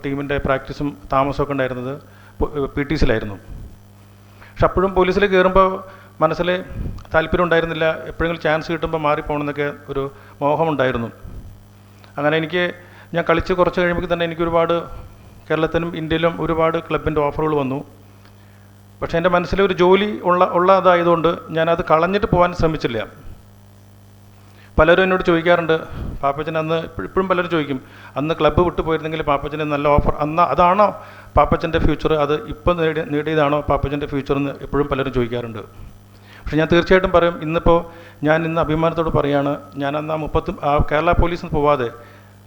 ടീമിൻ്റെ പ്രാക്ടീസും താമസമൊക്കെ ഉണ്ടായിരുന്നത് PTCയിലായിരുന്നു. പക്ഷെ അപ്പോഴും പോലീസിൽ കയറുമ്പോൾ മനസ്സിൽ താല്പര്യം ഉണ്ടായിരുന്നില്ല. എപ്പോഴെങ്കിലും ചാൻസ് കിട്ടുമ്പോൾ മാറിപ്പോകണമെന്നൊക്കെ ഒരു മോഹമുണ്ടായിരുന്നു. അങ്ങനെ ഞാൻ കളിച്ച് കുറച്ച് കഴിയുമ്പോൾ തന്നെ എനിക്ക് ഒരുപാട് കേരളത്തിലും ഇന്ത്യയിലും ഒരുപാട് ക്ലബിൻ്റെ ഓഫറുകൾ വന്നു. പക്ഷേ എൻ്റെ മനസ്സിലൊരു ജോലി ഉള്ളതായതുകൊണ്ട് ഞാനത് കളഞ്ഞിട്ട് പോകാൻ ശ്രമിച്ചില്ല. പലരും എന്നോട് ചോദിക്കാറുണ്ട്, പാപ്പച്ചൻ അന്ന് ഇപ്പോഴും പലരും ചോദിക്കും, അന്ന് ക്ലബ്ബ് വിട്ടു പോയിരുന്നെങ്കിൽ പാപ്പച്ചന് നല്ല ഓഫർ, അതാണോ പാപ്പച്ചൻ്റെ ഫ്യൂച്ചർ, അത് ഇപ്പം നേടിയതാണോ പാപ്പച്ചൻ്റെ ഫ്യൂച്ചർ എന്ന് എപ്പോഴും പലരും ചോദിക്കാറുണ്ട്. പക്ഷേ ഞാൻ തീർച്ചയായിട്ടും പറയും, ഇന്ന് അഭിമാനത്തോട് പറയുകയാണ്, ഞാൻ അന്ന് കേരള പോലീസിൽ പോവാതെ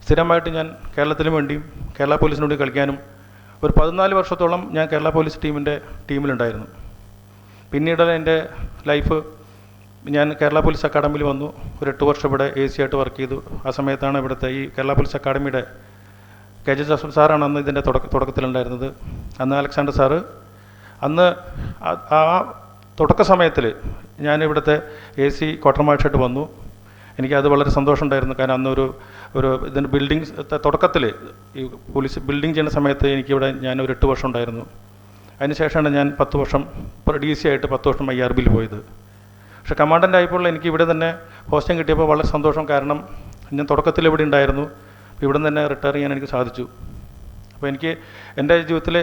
സ്ഥിരമായിട്ട് ഞാൻ കേരളത്തിനും വേണ്ടിയും കേരള പോലീസിന് വേണ്ടി കളിക്കാനും ഒരു 14 വർഷത്തോളം ഞാൻ കേരള പോലീസ് ടീമിലുണ്ടായിരുന്നു. പിന്നീട് എൻ്റെ ലൈഫ്, ഞാൻ കേരള പോലീസ് അക്കാഡമിയിൽ വന്നു. ഒരു 8 വർഷം ഇവിടെ AC ആയിട്ട് വർക്ക് ചെയ്തു. ആ സമയത്താണ് ഇവിടുത്തെ ഈ കേരള പോലീസ് അക്കാഡമിയുടെ KJ ജോസഫ് സാറാണ് അന്ന് ഇതിൻ്റെ തുടക്കത്തിലുണ്ടായിരുന്നത്. അന്ന് അലക്സാണ്ടർ സാറ്. അന്ന് ആ തുടക്ക സമയത്തിൽ ഞാൻ ഇവിടുത്തെ AC ക്വാർട്ടർ മാർഷായിട്ട് വന്നു. എനിക്കത് വളരെ സന്തോഷമുണ്ടായിരുന്നു. കാരണം അന്നൊരു ഇതിൻ്റെ ബിൽഡിങ്സ് തുടക്കത്തിൽ ഈ പോലീസ് ബിൽഡിംഗ് ചെയ്യുന്ന സമയത്ത് ഞാനൊരു 8 വർഷം ഉണ്ടായിരുന്നു. അതിനുശേഷമാണ് ഞാൻ 10 വർഷം DC ആയിട്ട് 10 വർഷം IRBയിൽ പോയത്. പക്ഷേ കമാൻഡൻ്റ് ആയപ്പോൾ എനിക്ക് ഇവിടെ തന്നെ പോസ്റ്റിംഗ് കിട്ടിയപ്പോൾ വളരെ സന്തോഷം. കാരണം ഞാൻ തുടക്കത്തിൽ ഇവിടെ ഉണ്ടായിരുന്നു. ഇവിടെ നിന്ന് തന്നെ റിട്ടയർ ചെയ്യാൻ എനിക്ക് സാധിച്ചു. അപ്പോൾ എൻ്റെ ജീവിതത്തിൽ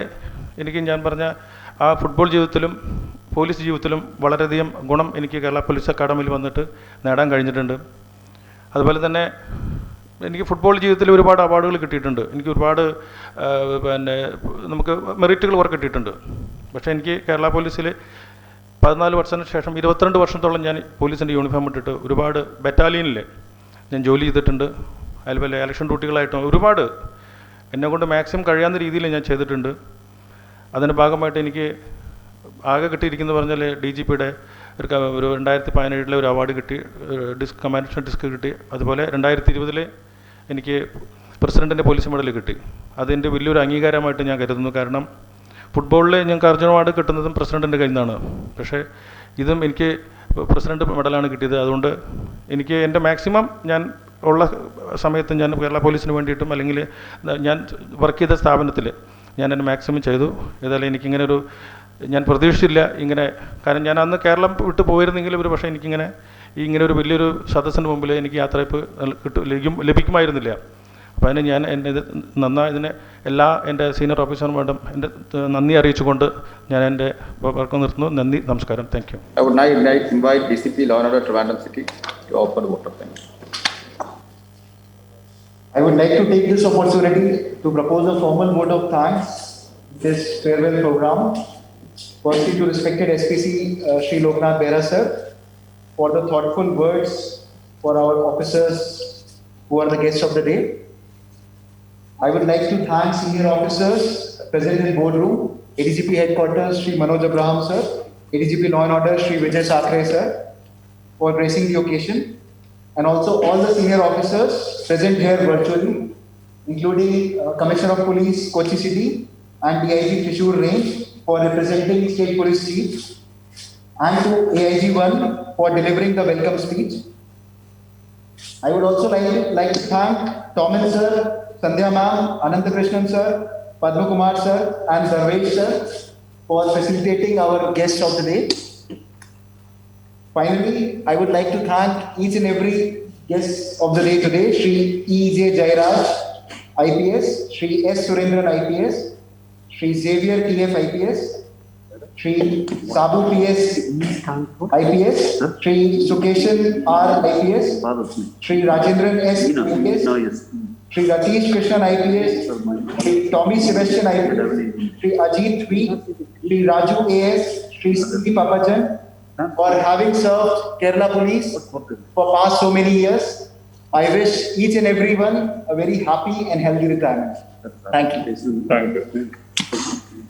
ഞാൻ പറഞ്ഞ ആ ഫുട്ബോൾ ജീവിതത്തിലും പോലീസ് ജീവിതത്തിലും വളരെയധികം ഗുണം എനിക്ക് കേരള പോലീസ് അക്കാഡമിയിൽ വന്നിട്ട് നേടാൻ കഴിഞ്ഞിട്ടുണ്ട്. അതുപോലെ തന്നെ എനിക്ക് ഫുട്ബോൾ ജീവിതത്തിൽ ഒരുപാട് അവാർഡുകൾ കിട്ടിയിട്ടുണ്ട്. എനിക്ക് ഒരുപാട് നമുക്ക് മെറിറ്റുകൾ കുറെ കിട്ടിയിട്ടുണ്ട്. പക്ഷേ എനിക്ക് കേരള പോലീസിൽ 14 വർഷത്തിന് ശേഷം 22 വർഷത്തോളം ഞാൻ പോലീസിൻ്റെ യൂണിഫോം ഇട്ടിട്ട് ഒരുപാട് ബറ്റാലിയനിൽ ഞാൻ ജോലി ചെയ്തിട്ടുണ്ട്. അതുപോലെ ഇലക്ഷൻ ഡ്യൂട്ടികളായിട്ടും ഒരുപാട് എന്നെക്കൊണ്ട് മാക്സിമം കഴിയാവുന്ന രീതിയിൽ ഞാൻ ചെയ്തിട്ടുണ്ട്. അതിൻ്റെ ഭാഗമായിട്ട് എനിക്ക് ആകെ കിട്ടിയിരിക്കുന്നത് പറഞ്ഞാൽ DGPയുടെ ഒരു 2017 ഒരു അവാർഡ് കിട്ടി, കമാൻഡേഷൻ ഡിസ്ക് കിട്ടി. അതുപോലെ 2020 എനിക്ക് പ്രസിഡൻറ്റിൻ്റെ പോലീസ് മെഡൽ കിട്ടി. അതെൻ്റെ വലിയൊരു അംഗീകാരമായിട്ട് ഞാൻ കരുതുന്നു. കാരണം ഫുട്ബോളിൽ ഞങ്ങൾക്ക് അർജുന അവാർഡ് കിട്ടുന്നതും പ്രസിഡൻറ്റിൻ്റെ കയ്യിൽ നിന്നാണ്. പക്ഷേ ഇതും എനിക്ക് പ്രസിഡൻറ്റ് മെഡലാണ് കിട്ടിയത്. അതുകൊണ്ട് എനിക്ക് എൻ്റെ മാക്സിമം ഞാൻ ഉള്ള സമയത്ത് ഞാൻ കേരള പോലീസിന് വേണ്ടിയിട്ടും അല്ലെങ്കിൽ ഞാൻ വർക്ക് ചെയ്ത സ്ഥാപനത്തിൽ ഞാൻ എൻ്റെ മാക്സിമം ചെയ്തു. ഏതായാലും എനിക്കിങ്ങനെ ഒരു ഞാൻ പ്രതീക്ഷിച്ചില്ല ഇങ്ങനെ. കാരണം ഞാൻ അന്ന് കേരളം വിട്ട് പോയിരുന്നെങ്കിൽ ഒരു പക്ഷേ എനിക്കിങ്ങനെ ഇങ്ങനെ ഒരു വലിയൊരു സദസ്സിന് മുമ്പിൽ എനിക്ക് യാത്രയപ്പ് ലഭിക്കുമായിരുന്നില്ല. അപ്പോൾ അതിന് ഞാൻ എൻ്റെ ഇതിനെ എല്ലാ എൻ്റെ സീനിയർ ഓഫീസർമാരും എൻ്റെ നന്ദി അറിയിച്ചുകൊണ്ട് ഞാൻ എൻ്റെ വർക്ക് നിർത്തുന്നു. നന്ദി, നമസ്കാരം. Thank you. I would now invite DCP Law and Order Trivandrum City to open the vote of thanks. I would like to take this opportunity to propose a formal vote of thanks this farewell program. Firstly, to respected SPC Sri Loknath Behra sir for the thoughtful words for our officers who are the guests of the day. I would like to thank senior officers present in boardroom, ADGP headquarters Sri Manoj Abraham sir, ADGP Law and Order Sri Vijay Sakre sir for gracing the occasion, and also all the senior officers present here virtually, including Commissioner of Police Kochi City and DIG Trishur Range for representing State Police Chief, and to AIG-1 for delivering the welcome speech. I would also like to thank Tomin sir, Sandhya ma'am, Ananthakrishnan sir, Padma Kumar sir and Sarvesh sir for facilitating our guest of the day. Finally, I would like to thank each and every guest of the day today, Shri E.J. Jairaj, IPS, Shri S. Surendran, IPS, Shri Xavier T.F. IPS, Shri Sabu P.S. IPS, Shri Sukeshan R. IPS, Shri Rajendran S. IPS, Shri Ratish Krishnan IPS, Shri Tommy Sebastian IPS, Shri Ajit V, Shri Raju A.S., Shri C. Papajan, for having served Kerala Police for past so many years. I wish each and everyone a very happy and healthy retirement. Thank you. Thank you.